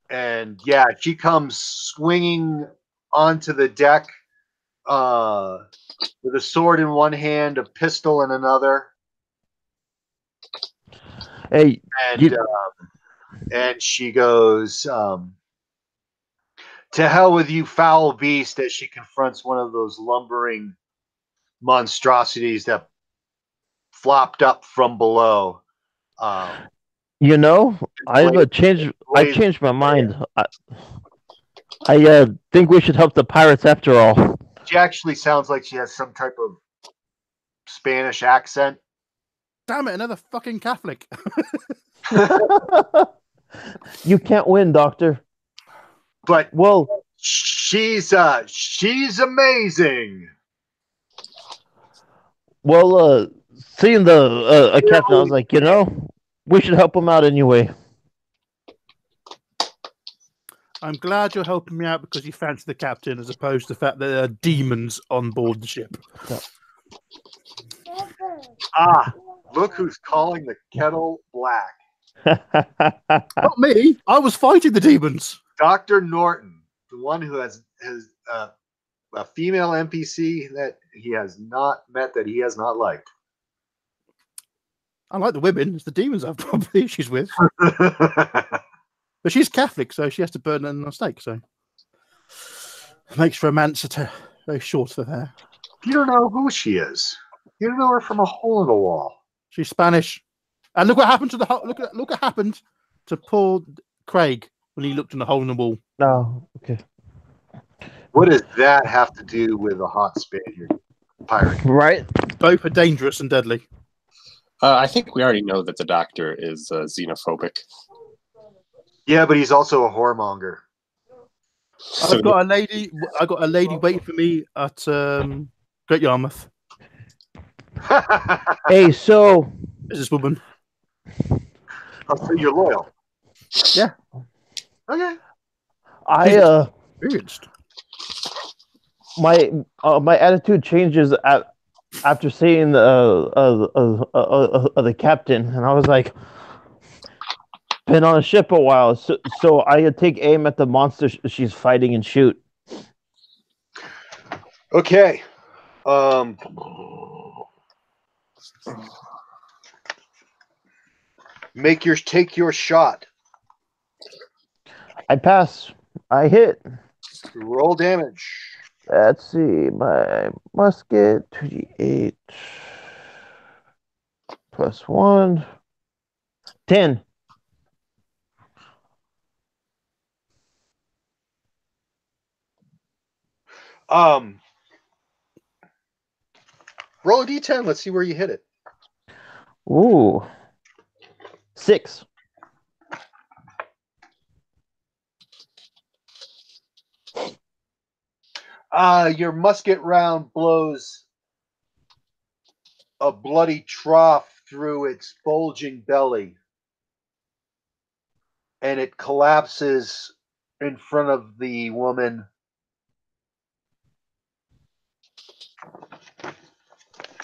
And yeah, she comes swinging onto the deck with a sword in one hand, a pistol in another. Hey, and she goes, to hell with you, foul beast, as she confronts one of those lumbering monstrosities that flopped up from below. I've changed my mind. I think we should help the pirates after all. She actually sounds like she has some type of Spanish accent. Damn it, another fucking Catholic. You can't win, Doctor. But well, she's amazing. Well, seeing the captain, I was like, we should help him out anyway. I'm glad you're helping me out because you fancy the captain as opposed to the fact that there are demons on board the ship. Look who's calling the kettle black. Not me. I was fighting the demons. Dr. Norton, the one who has a female NPC that he has not met, that he has not liked. I like the women. It's the demons I've probably issues with. But she's Catholic, so she has to burn on a stake. So it makes romance very short for her. You don't know who she is. You don't know her from a hole in the wall. She's Spanish. And look what happened to look what happened to poor Craig when he looked in the hole in the wall. Oh, okay. What does that have to do with a hot Spaniard pirate? Right. Both are dangerous and deadly. I think we already know that the doctor is xenophobic. Yeah, but he's also a whoremonger. I've got a lady waiting for me at Great Yarmouth. Hey, so businesswoman. So you're loyal. Yeah. Okay. I experienced. My attitude changes after seeing the captain, and I was like, been on a ship a while, so I take aim at the monster she's fighting and shoot. Okay. Take your shot. I pass. I hit. Roll damage. Let's see. My musket, 2d8 plus 1. 10. Roll a d10. Let's see where you hit it. Ooh. 6. Your musket round blows a bloody trough through its bulging belly, and it collapses in front of the woman,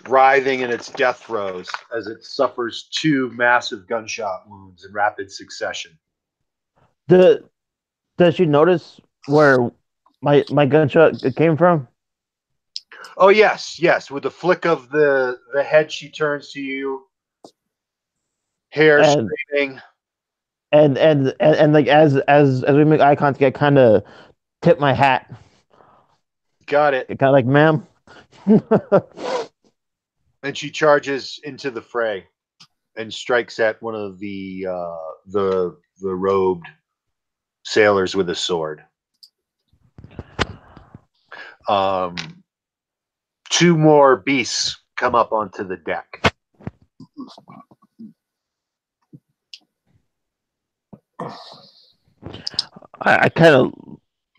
writhing in its death throes as it suffers 2 massive gunshot wounds in rapid succession. Does she notice where my gunshot came from? Oh yes. With the flick of the head, she turns to you, hair streaming. And like as we make eye contact, I kind of tip my hat. Got it. Kind of like, ma'am. And she charges into the fray and strikes at one of the robed sailors with a sword. 2 more beasts come up onto the deck. I kind of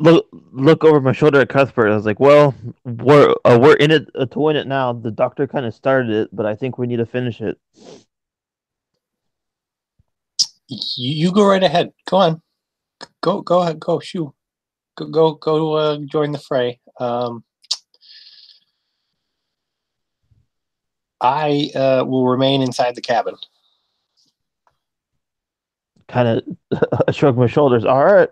look over my shoulder at Cuthbert. I was like, "Well, we're in it to win it now. The doctor kind of started it, but I think we need to finish it." You go right ahead. Go on. Go ahead. Go shoot. Go. Join the fray. I will remain inside the cabin. Kind of shrug my shoulders. All right,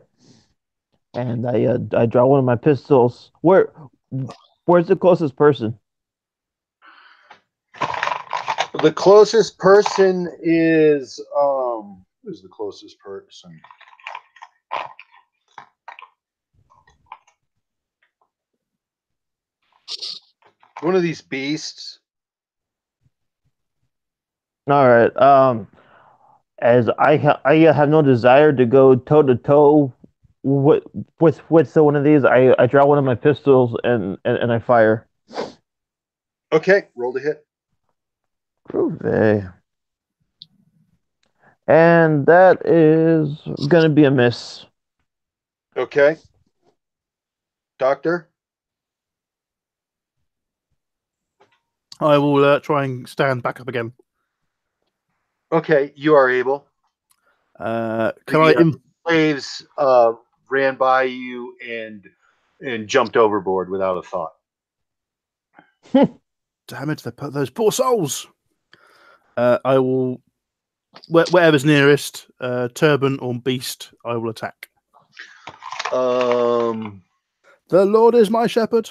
and I draw one of my pistols. Where's the closest person? The closest person is who's the closest person? One of these beasts. All right. As I have no desire to go toe to toe with one of these, I draw one of my pistols and I fire. Okay, roll to hit. Groovy. And that is gonna be a miss. Okay. Doctor? I will try and stand back up again. Okay, you are able. Slaves ran by you and jumped overboard without a thought. Damn it! They put those poor souls. I will, whatever's nearest, turban or beast, I will attack. The Lord is my shepherd.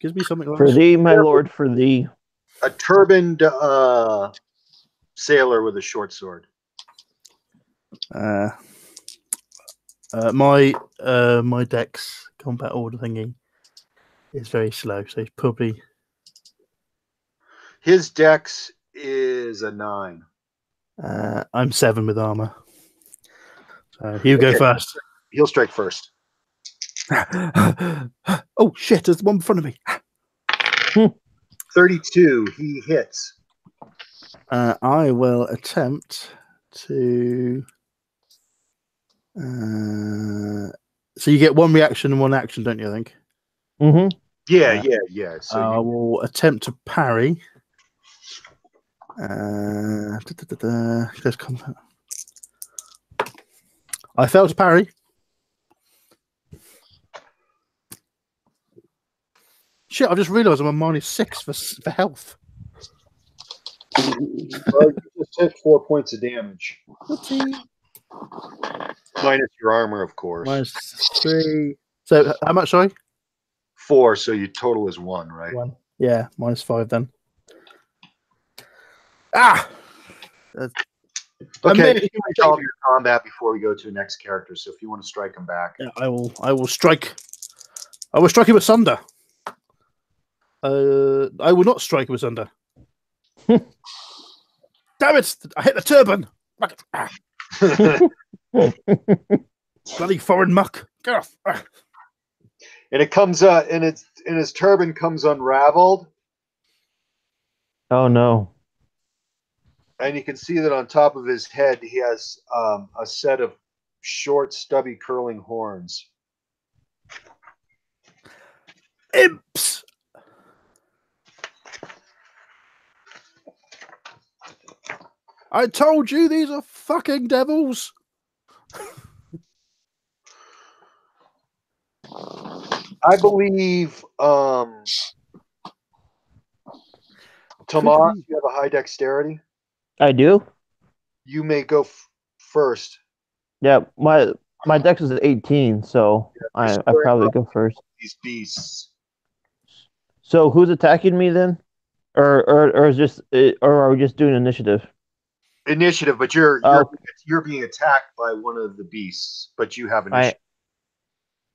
Gives me something like For thee, my lord, for thee. A turbaned sailor with a short sword. My dex combat order thingy is very slow, so he's probably. His dex is a 9. I'm 7 with armor. So he'll go first. He'll strike first. Oh shit! There's one in front of me. 32. He hits. I will attempt to. So you get 1 reaction and 1 action, don't you? I think. Mm-hmm. Yeah. So I will attempt to parry. Just come. I failed to parry. Shit! I just realised I'm on -6 for health. Well, you just took 4 points of damage. Minus your armor, of course. -3. So how much? Sorry. 4. So your total is 1, right? 1. Yeah, -5 then. Ah. Okay, Amazing. you finish all of your combat before we go to the next character. So if you want to strike him back, Yeah, I will strike. I will strike him asunder. I will not strike him asunder. Damn it! I hit the turban. Ah, bloody foreign muck. Get off. Ah. and it comes and his turban comes unraveled, Oh no. and you can see that on top of his head he has a set of short, stubby, curling horns. Imps. I told you these are fucking devils. I believe, Tomas, you have a high dexterity. I do? You may go first. Yeah, my dex is at 18, so I squaring probably off go first. These beasts. So who's attacking me then? Or is just or are we just doing initiative? Initiative, but you're Oh, you're being attacked by one of the beasts, but you have I initiative.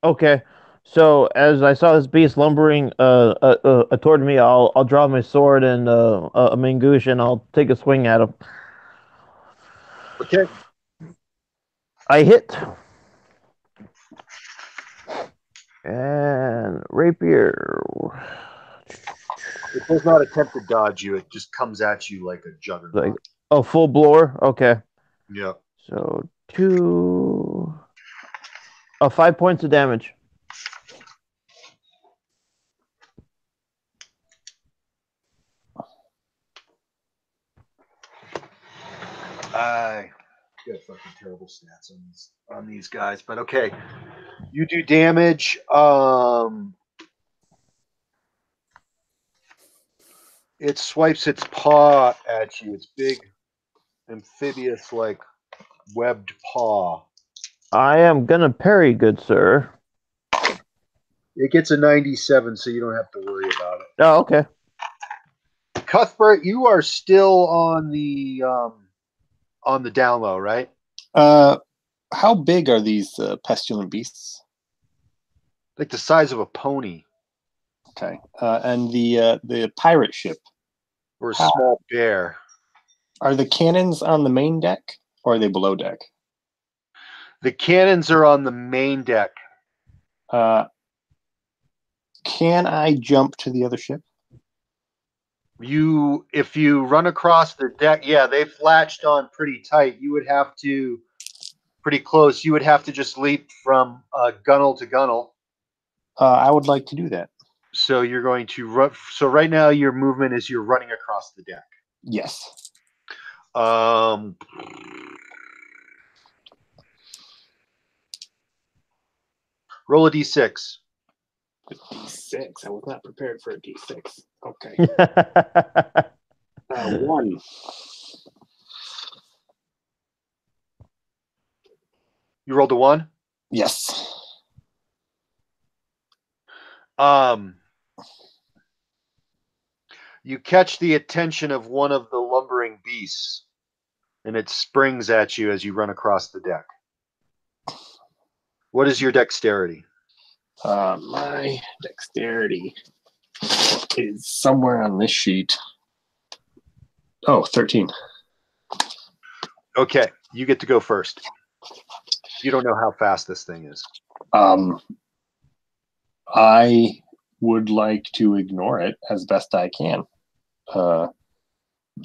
okay. So as I saw this beast lumbering toward me, I'll draw my sword and a mangouche and I'll take a swing at him. Okay. I hit. And rapier. It does not attempt to dodge you. It just comes at you like a juggernaut. Like a full blower. Okay. Yeah. So 5 points of damage. I got fucking terrible stats on these guys, but okay. You do damage. It swipes its paw at you. It's big, amphibious, like webbed paw. I am gonna parry, good sir. It gets a 97, so you don't have to worry about it. Oh, okay. Cuthbert, you are still on the down low, right? How big are these pestilent beasts? Like the size of a pony. Okay. And the pirate ship. Or a small bear. Are the cannons on the main deck or are they below deck? The cannons are on the main deck. Can I jump to the other ship? If you run across the deck, yeah, they've latched on pretty tight. You would have to, pretty close. You would have to just leap from gunnel to gunnel. I would like to do that. So you're going to run. So right now your movement is you're running across the deck. Yes. Roll a d6. A D6. I was not prepared for a D6. Okay. 1. You rolled a 1? Yes. You catch the attention of one of the lumbering beasts, and it springs at you as you run across the deck. What is your dexterity? My dexterity is somewhere on this sheet. Oh, 13. Okay, you get to go first. You don't know how fast this thing is. I would like to ignore it as best I can.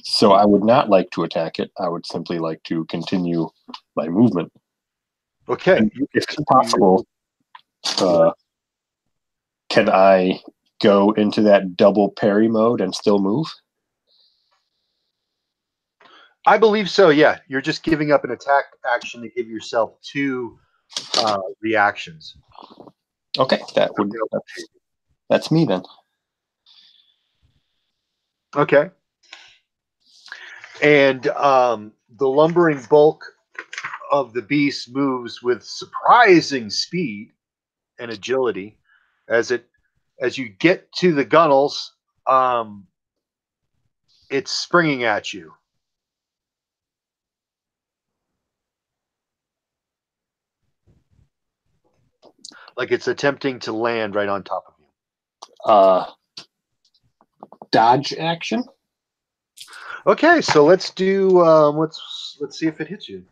So I would not like to attack it. I would simply like to continue my movement. Okay. And if possible, can I go into that double parry mode and still move? I believe so, yeah. You're just giving up an attack action to give yourself 2 reactions. Okay, that's me then. Okay. And the lumbering bulk of the beast moves with surprising speed and agility as you get to the gunnels. It's springing at you. like it's attempting to land right on top of you. Dodge action. Okay, so let's do let's see if it hits you,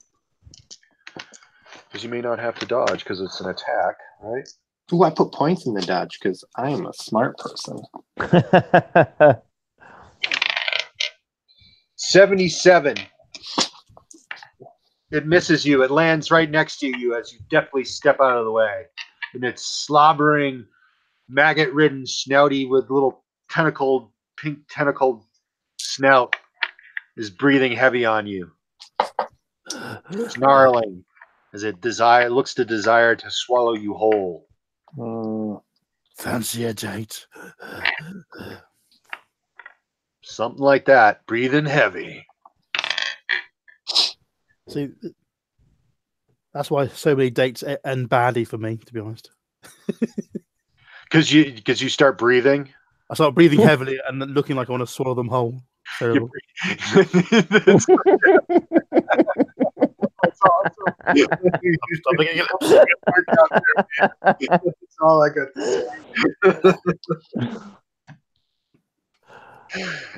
because you may not have to dodge because it's an attack, right? Ooh, I put points in the dodge because I am a smart person. 77. It misses you. It lands right next to you as you deftly step out of the way, and it's slobbering, maggot-ridden, snouty with little pink tentacled snout is breathing heavy on you, snarling as it looks to desire to swallow you whole. Fancy a date. Something like that. Breathing heavy. See, that's why so many dates end badly for me, to be honest. Because you start breathing. I start breathing heavily and then looking like I want to swallow them whole. Terrible. That's awesome. That's all I got to say.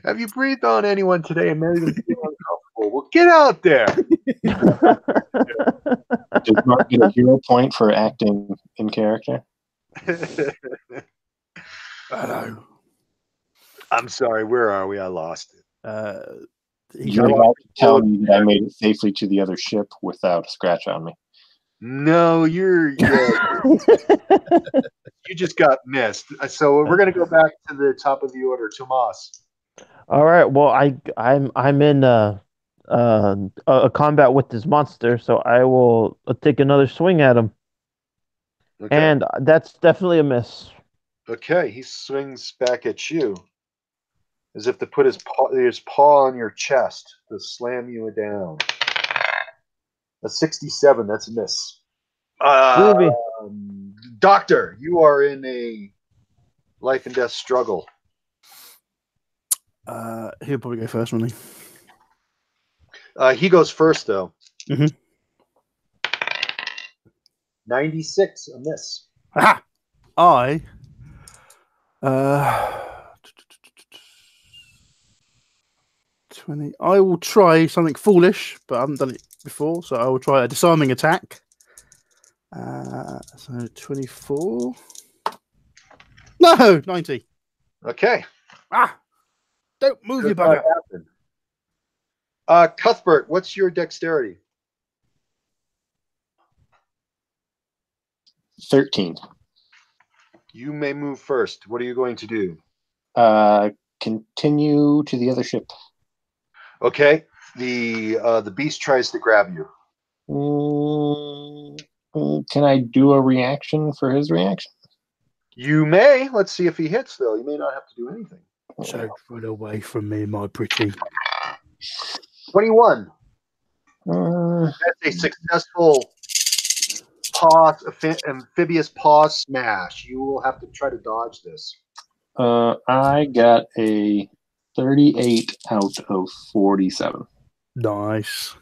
Have you breathed on anyone today and made them feel uncomfortable? Well, get out there. Does Mark get a hero point for acting in character? Hello. I'm sorry. Where are we? I lost it. You're about to tell me that I made it safely to the other ship without a scratch on me. No, you just got missed. So we're going to go back to the top of the order. Tomas. All right. Well, I'm in a combat with this monster, so I will take another swing at him, Okay. and that's definitely a miss. Okay, he swings back at you as if to put his paw on your chest to slam you down. A 67, that's a miss. Doctor, you are in a life and death struggle. He'll probably go first, won't He goes first, though. he? 96, a miss. Aha! I 20. I will try something foolish, but I haven't done it before, so I will try a disarming attack. So 24. No, 90. Okay. Don't move your Does not bugger. happen. Cuthbert, what's your dexterity? 13. You may move first. What are you going to do? Continue to the other ship. Okay. The beast tries to grab you. Can I do a reaction for his reaction? You may. Let's see if he hits, though. You may not have to do anything. So run away from me, my pretty. 21. That's a successful amphibious paw smash. You will have to try to dodge this. I got a 38 out of 47. Nice.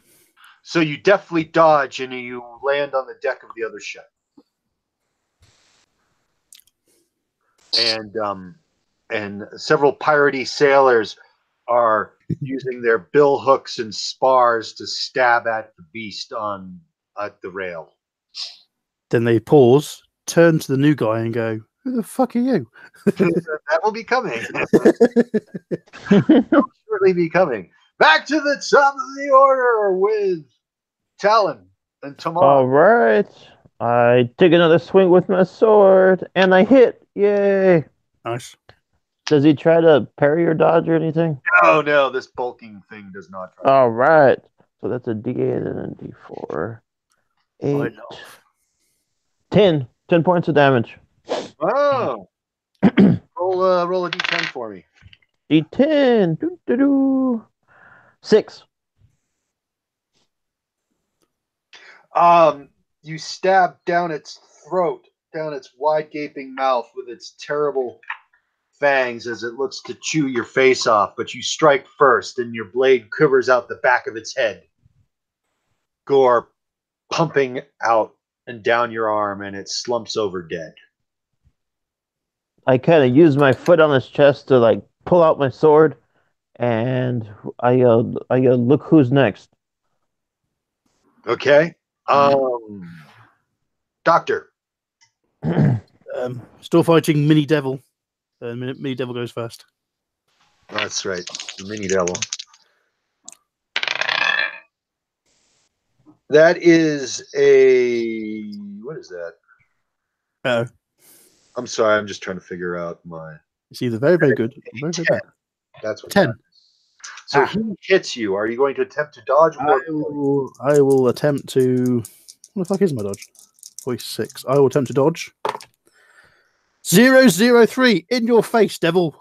So you definitely dodge and you land on the deck of the other ship. And several piratey sailors are using their bill hooks and spars to stab at the beast at the rail. Then they pause, turn to the new guy, and go, "Who the fuck are you?" That will be coming. Shortly be coming. Back to the top of the order with Talon and Tomas. All right. I take another swing with my sword, and I hit. Yay! Nice. Does he try to parry or dodge or anything? No, this bulking thing does not try. All right. So that's a D8 and a D4. 8. 10. 10 points of damage. Oh. roll a D10 for me. D10. Doo-doo-doo. 6. You stab down its throat, down its wide gaping mouth with its terrible fangs as it looks to chew your face off, but you strike first and your blade quivers out the back of its head. Gore pumping out and down your arm, and it slumps over dead. I kind of use my foot on his chest to like pull out my sword, and I look who's next. Okay. Doctor. Still fighting Mini Devil. Mini Devil goes first. That's right. The Mini Devil. That is a... What is that? Oh. I'm sorry. I'm just trying to figure out my... It's either very, very good or very, very 10. bad. That's what 10. that is. So he hits you. Are you going to attempt to dodge? I will attempt to... What the fuck is my dodge? 46. I will attempt to dodge. 003 in your face, devil.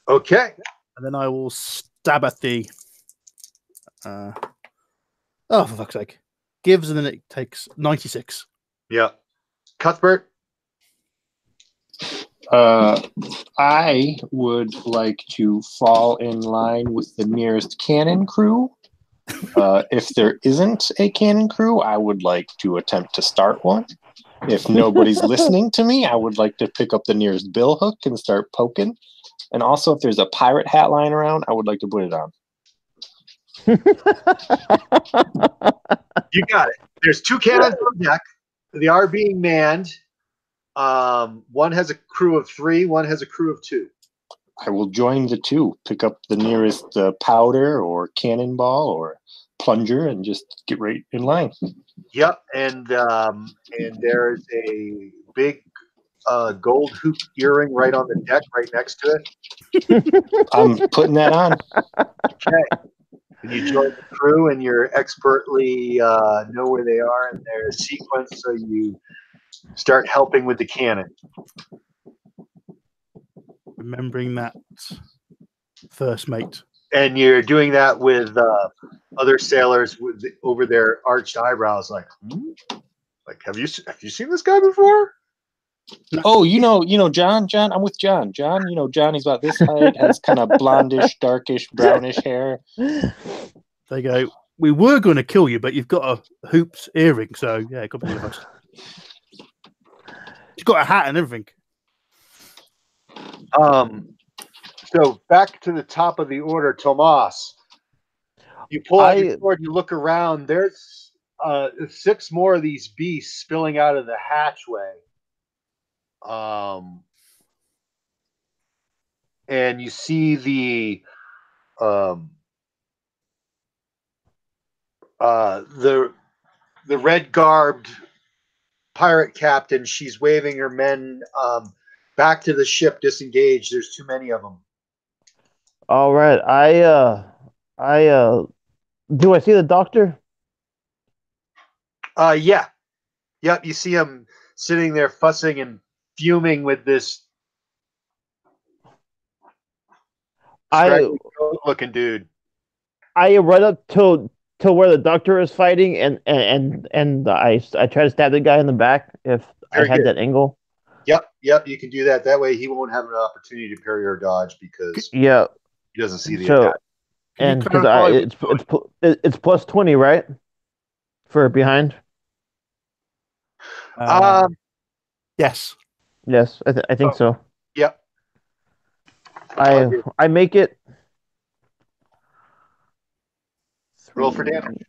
Okay. And then I will stab at the... Oh, for fuck's sake. Gives, and then it takes 96. Yeah. Cuthbert? I would like to fall in line with the nearest cannon crew. If there isn't a cannon crew, I would like to attempt to start one. If nobody's listening to me, I would like to pick up the nearest bill hook and start poking. And also, if there's a pirate hat lying around, I would like to put it on. You got it. There's 2 cannons on deck. They are being manned. One has a crew of 3. One has a crew of 2. I will join the 2. Pick up the nearest powder or cannonball or plunger and just get right in line. Yep, and there is a big gold hoop earring right on the deck, right next to it. I'm putting that on. Okay. And you join the crew, and you're expertly know where they are in their sequence, so you start helping with the cannon. Remembering that first mate. And you're doing that with other sailors over their arched eyebrows, like, have you seen this guy before? Oh, you know, John, I'm with John. John, John, he's about this height, has kind of blondish, darkish, brownish hair. They go, we were going to kill you, but you've got a hoops earring, so yeah, it could be us. He's got a hat and everything. So back to the top of the order, Tomas. You pull out your sword, you look around. There's 6 more of these beasts spilling out of the hatchway. And you see the red garbed pirate captain. She's waving her men back to the ship. Disengage. There's too many of them. All right. Do I see the doctor? Yeah. Yep. You see him sitting there fussing and fuming with this looking dude. I run up to where the doctor is fighting, and I try to stab the guy in the back if I had that angle. Yep, you can do that. That way he won't have an opportunity to parry or dodge because he doesn't see the attack. And because it's plus 20, right? For behind. Yes. Yes, I think so. Yep. I make it. Roll for damage.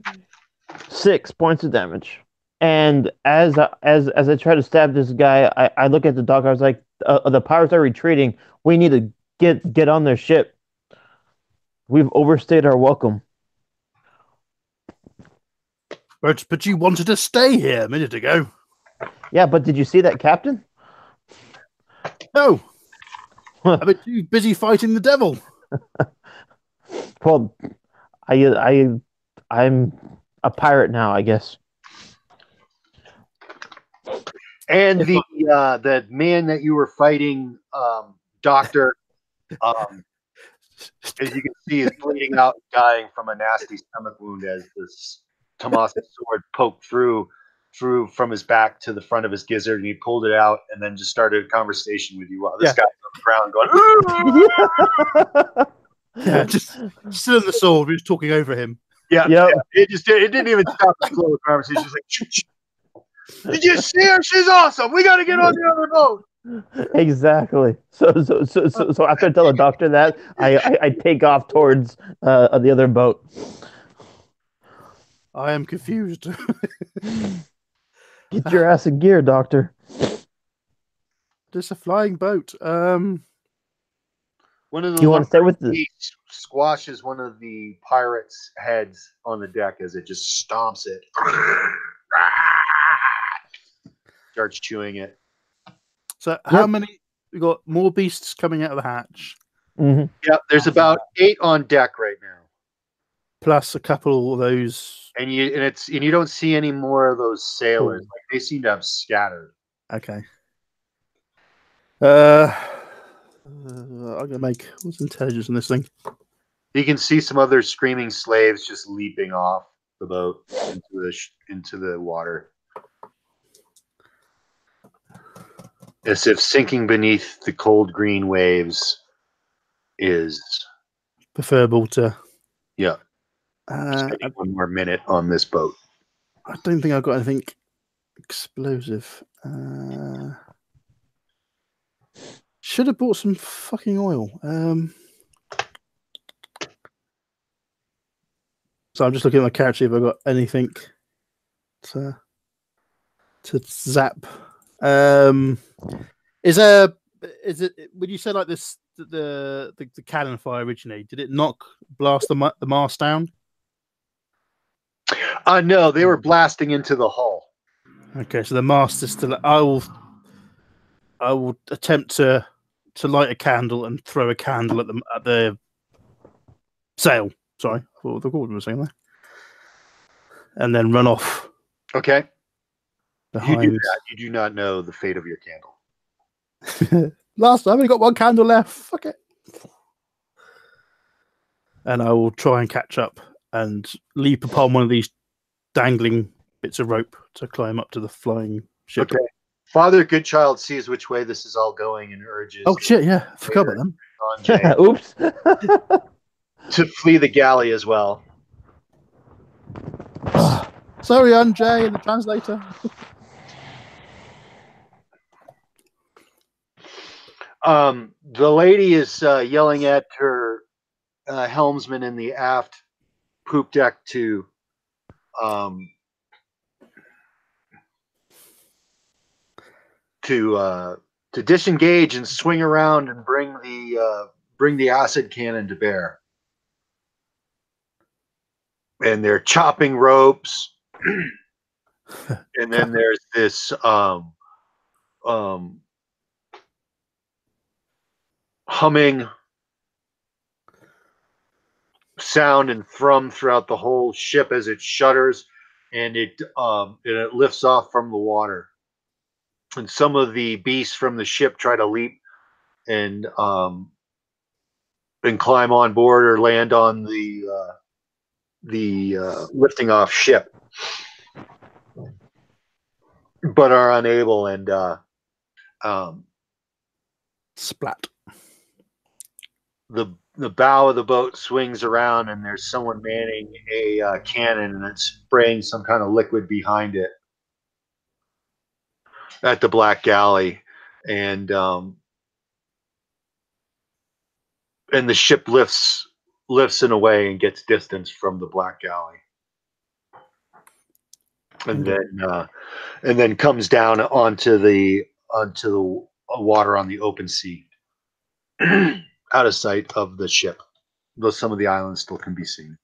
6 points of damage. And as I try to stab this guy, I look at the dog. I was like, the pirates are retreating. We need to get on their ship. We've overstayed our welcome. But you wanted to stay here a minute ago. Yeah, but did you see that captain? No. I've been too busy fighting the devil. Well, I'm a pirate now, I guess. And the man that you were fighting, Doctor, as you can see, is bleeding out and dying from a nasty stomach wound as this Tomas' sword poked through from his back to the front of his gizzard, and he pulled it out and then just started a conversation with you while this guy's on the ground going, yeah, just still in the sword. We're just talking over him. Yeah. It didn't even stop the flow of conversation. It's just like, Did you see her? She's awesome. We got to get on the other boat. Exactly. So after I tell the doctor that, I take off towards the other boat. I am confused. Get your ass in gear, doctor. Just a flying boat. One of the You want to stay with the? beasts squashes one of the pirates' heads on the deck as it just stomps it. Starts chewing it. So how many? We got more beasts coming out of the hatch, Mm-hmm. Yeah, there's about 8 on deck right now. plus a couple of those. And you don't see any more of those sailors. Cool. Like they seem to have scattered. Okay. I'm gonna make what's intelligence in this thing. You can see some other screaming slaves just leaping off the boat into the water, as if sinking beneath the cold green waves is Preferable to. yeah. I One more minute on this boat. don't think I've got anything explosive. Should have bought some fucking oil. So I'm just looking at my character if I've got anything to zap. Is it when you say like this the cannon fire originated? Did it blast the mast down? No, they were blasting into the hull. Okay, so the mast is still. I will attempt to light a candle and throw a candle at the sail. Sorry, I thought the cord was saying there. And then run off. Okay. Behind. You do that. You do not know the fate of your candle. Last I've only got one candle left. Fuck it. And I will try and catch up and leap upon one of these dangling bits of rope to climb up to the flying ship. Okay. Father Goodchild sees which way this is all going and urges. Oh shit! Yeah, I forgot about them. Anjay Oops. to flee the galley as well. Sorry, Anjay, the translator. The lady is yelling at her helmsman in the aft poop deck to disengage and swing around and bring the acid cannon to bear. And they're chopping ropes, and then there's this humming sound and thrum throughout the whole ship as it shudders, and it lifts off from the water. And some of the beasts from the ship try to leap and climb on board or land on the lifting off ship, but are unable. And splat. The bow of the boat swings around, and there's someone manning a cannon, and it's spraying some kind of liquid behind it at the Black Galley, and the ship lifts in a way and gets distance from the Black Galley, and then comes down onto the water on the open sea, out of sight of the ship, though some of the islands still can be seen.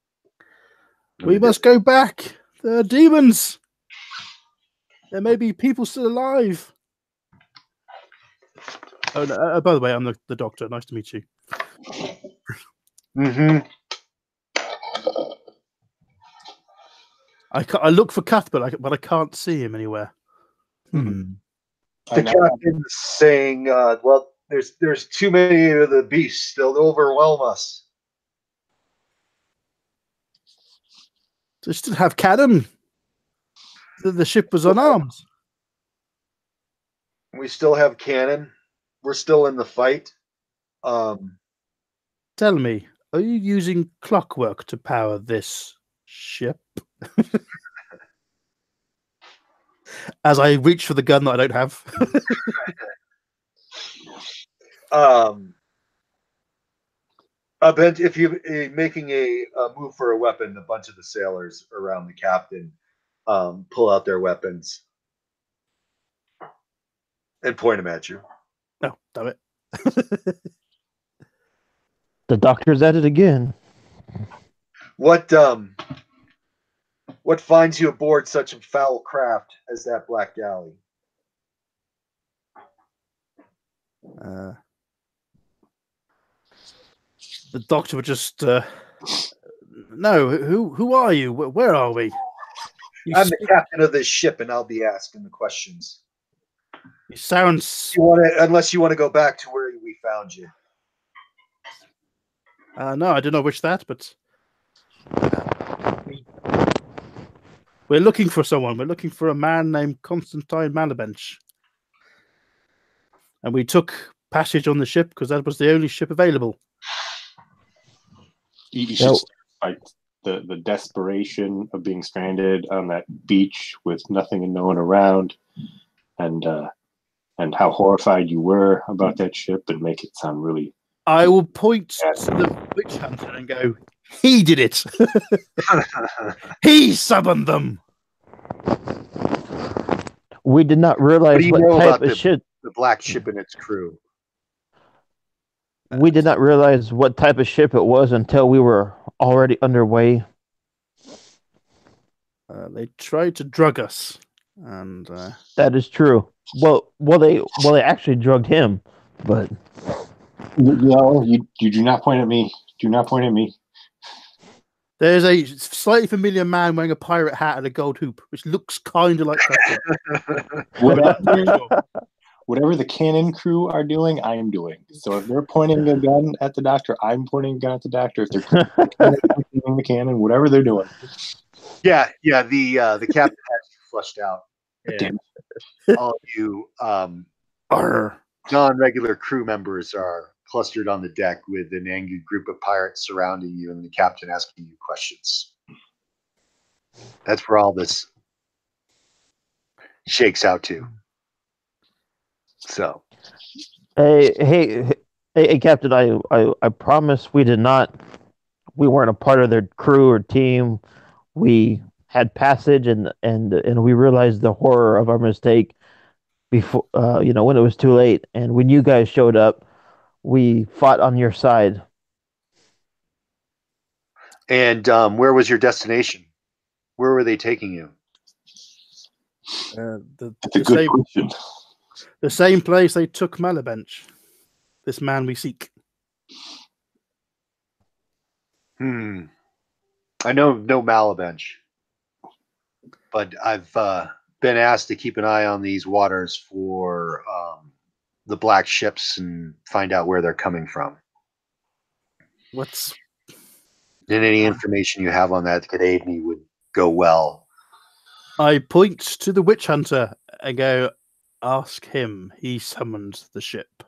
We must go back. There are demons. There may be people still alive. Oh, no, by the way, I'm the doctor. Nice to meet you. Mm-hmm. I look for Cuthbert, but I can't see him anywhere. The captain's saying, "Well, there's too many of the beasts. They'll overwhelm us." Just to have cannon. The ship was unarmed. We still have cannon. We're still in the fight. Tell me, are you using clockwork to power this ship? As I reach for the gun that I don't have. Ben, if you're making a move for a weapon, a bunch of the sailors around the captain pull out their weapons and point them at you. Oh, damn it. The doctor's at it again. What finds you aboard such a foul craft as that black galley? The doctor would just no. Who are you? Where are we? I'm the captain of this ship, and I'll be asking the questions. You sound. Unless you want to go back to where we found you. No, I do not wish that, but we're looking for someone. We're looking for a man named Constantine Malabench, and we took passage on the ship because that was the only ship available. You should start, like the desperation of being stranded on that beach with nothing and no one around, and how horrified you were about that ship, and make it sound really. I will point to the witch hunter and go, "He did it. He summoned them." We did not realize what type of ship. The black ship and its crew. We did not realize what type of ship it was until we were already underway. They tried to drug us, and that is true. Well, they actually drugged him, but no, you do not point at me. Do not point at me. There's a slightly familiar man wearing a pirate hat and a gold hoop, which looks kind of like Whatever the cannon crew are doing, I'm doing. So if they're pointing a gun at the doctor, I'm pointing a gun at the doctor. If they're pointing the cannon, whatever they're doing. Yeah. The captain has flushed out. Damn. All of you non-regular crew members are clustered on the deck with an angry group of pirates surrounding you, and the captain asking you questions. That's where all this shakes out to. So, hey, Captain! I promise we weren't a part of their crew or team. We had passage, and we realized the horror of our mistake before, when it was too late. And when you guys showed up, we fought on your side. And where was your destination? Where were they taking you? The same place they took Malabench. This man we seek. I know no Malabench, but I've been asked to keep an eye on these waters for the black ships and find out where they're coming from. And any information you have on that could aid me would go well. I point to the witch hunter and go, "Ask him. He summoned the ship."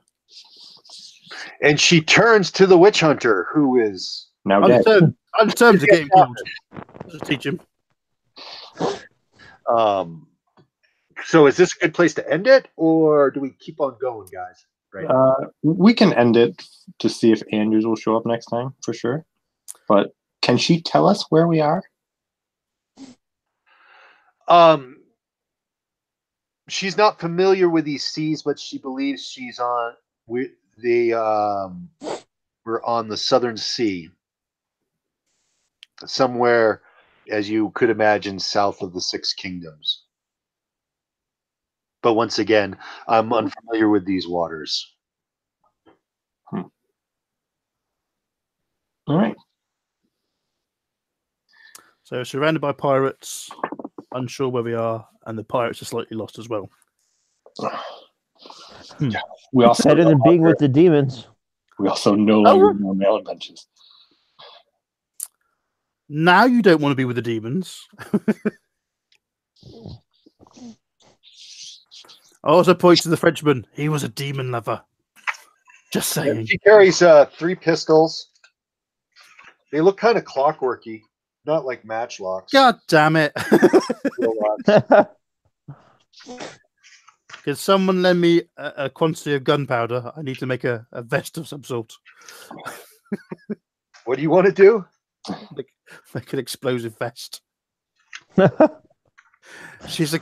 And she turns to the witch hunter, who is now dead. On terms of getting killed. Just teach him. So is this a good place to end it, or do we keep on going, guys? Right. We can end it to see if Andrews will show up next time, for sure. But can she tell us where we are? She's not familiar with these seas, but she believes she's on. We're on the Southern Sea, somewhere, as you could imagine, south of the Six Kingdoms. But once again, I'm unfamiliar with these waters. All right. So surrounded by pirates, unsure where we are, and the pirates are slightly lost as well. We also better than being with the demons. We also no longer know Malabenches. Now you don't want to be with the demons. I also point to the Frenchman. He was a demon lover. Just saying. She carries 3 pistols. They look kind of clockworky, not like matchlocks. God damn it. Can someone lend me a quantity of gunpowder? I need to make a vest of some sort. What do you want to do? Make an explosive vest. She's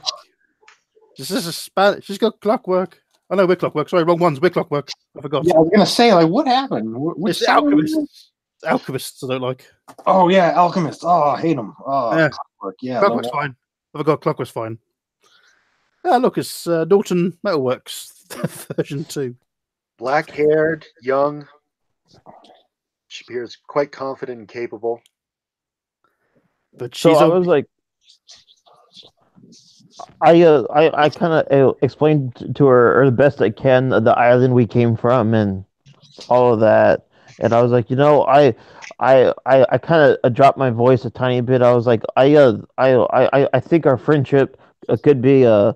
got clockwork. Oh no, we're clockwork. Sorry, wrong ones. We're clockwork. I forgot. Yeah, I was gonna say, like, what happened? Which It's the alchemists. Alchemists I don't like. Oh yeah, alchemists. Oh, I hate them. Oh, Yeah. Clockwork. Yeah, Clockwork's fine. I forgot Clockwork's fine. Ah, look, it's Norton Metalworks version 2. Black-haired, young. She appears quite confident and capable. But So she's I was like, I kind of explained to her the best I can the island we came from and all of that, and I was like, I kind of dropped my voice a tiny bit. I was like, I think our friendship could be a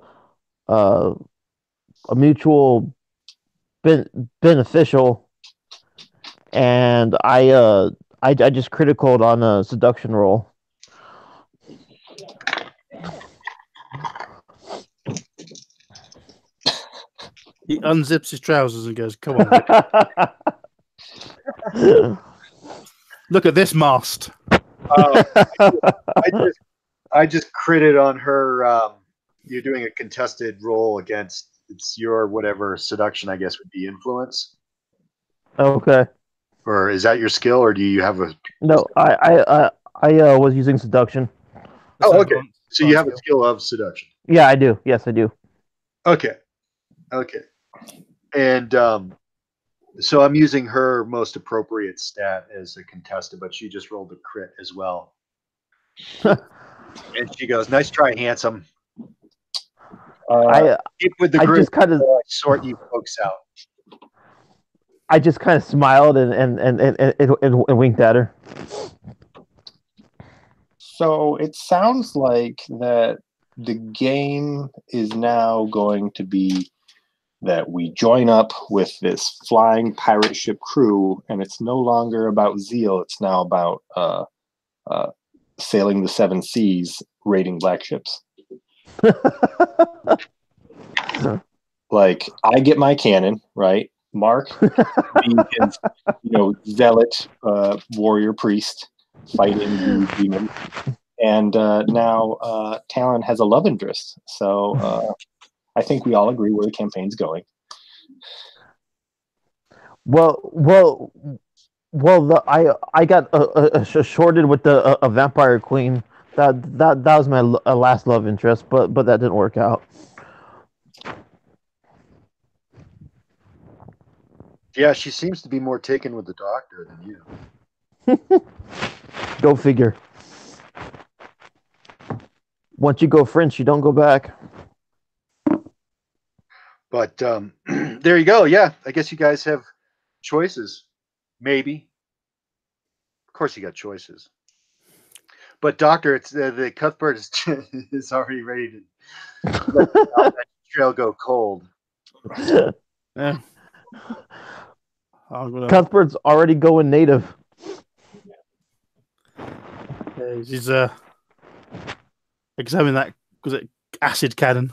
mutual beneficial, and I just criticaled on a seduction roll. He unzips his trousers and goes, "Come on, look at this mast." I just critted on her. You're doing a contested roll against it's your whatever seduction. I guess would be influence. Okay. Or is that your skill, or do you have a? No, I was using seduction. Oh, okay. So you have a skill of seduction. Yeah, I do. Yes, I do. Okay. And so I'm using her most appropriate stat as a contestant, but she just rolled a crit as well. And she goes, "Nice try, handsome." Keep with the group. Just kind of sort you folks out. I just kind of smiled and winked at her. So it sounds like that the game is now going to be that we join up with this flying pirate ship crew, and it's no longer about zeal. It's now about sailing the 7 seas, raiding black ships. Like, I get my cannon, right? Mark, his, zealot warrior priest fighting the demon, and now Talon has a love interest. So I think we all agree where the campaign's going. Well, I got shorted with a vampire queen. That was my last love interest, but that didn't work out. Yeah, she seems to be more taken with the doctor than you. Go figure. Once you go French, you don't go back. But there you go. Yeah, I guess you guys have choices. Maybe. Of course you got choices. But doctor, it's the Cuthbert is already ready to let that trail go cold. Yeah. Cuthbert's already going native. He's examining that. Was it acid cannon?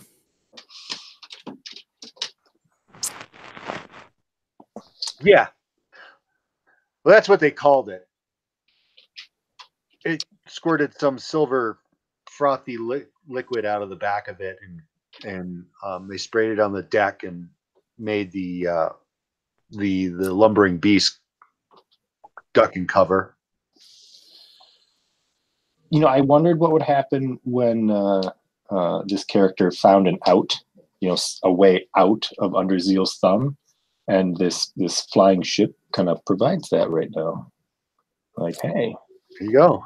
Yeah. Well, that's what they called it. It squirted some silver frothy liquid out of the back of it, and they sprayed it on the deck and made the lumbering beast duck and cover. I wondered what would happen when this character found an out, a way out of under Zeal's thumb, and this flying ship kind of provides that right now. Like, hey, here you go.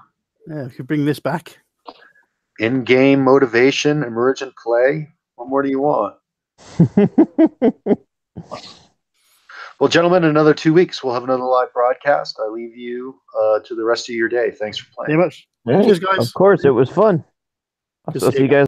Yeah, we could bring this back. In-game motivation, emergent play. What more do you want? Well, gentlemen, in another 2 weeks, we'll have another live broadcast. I leave you to the rest of your day. Thanks for playing. Very much. Cheers, guys. Of course, it was fun. I'll see you guys.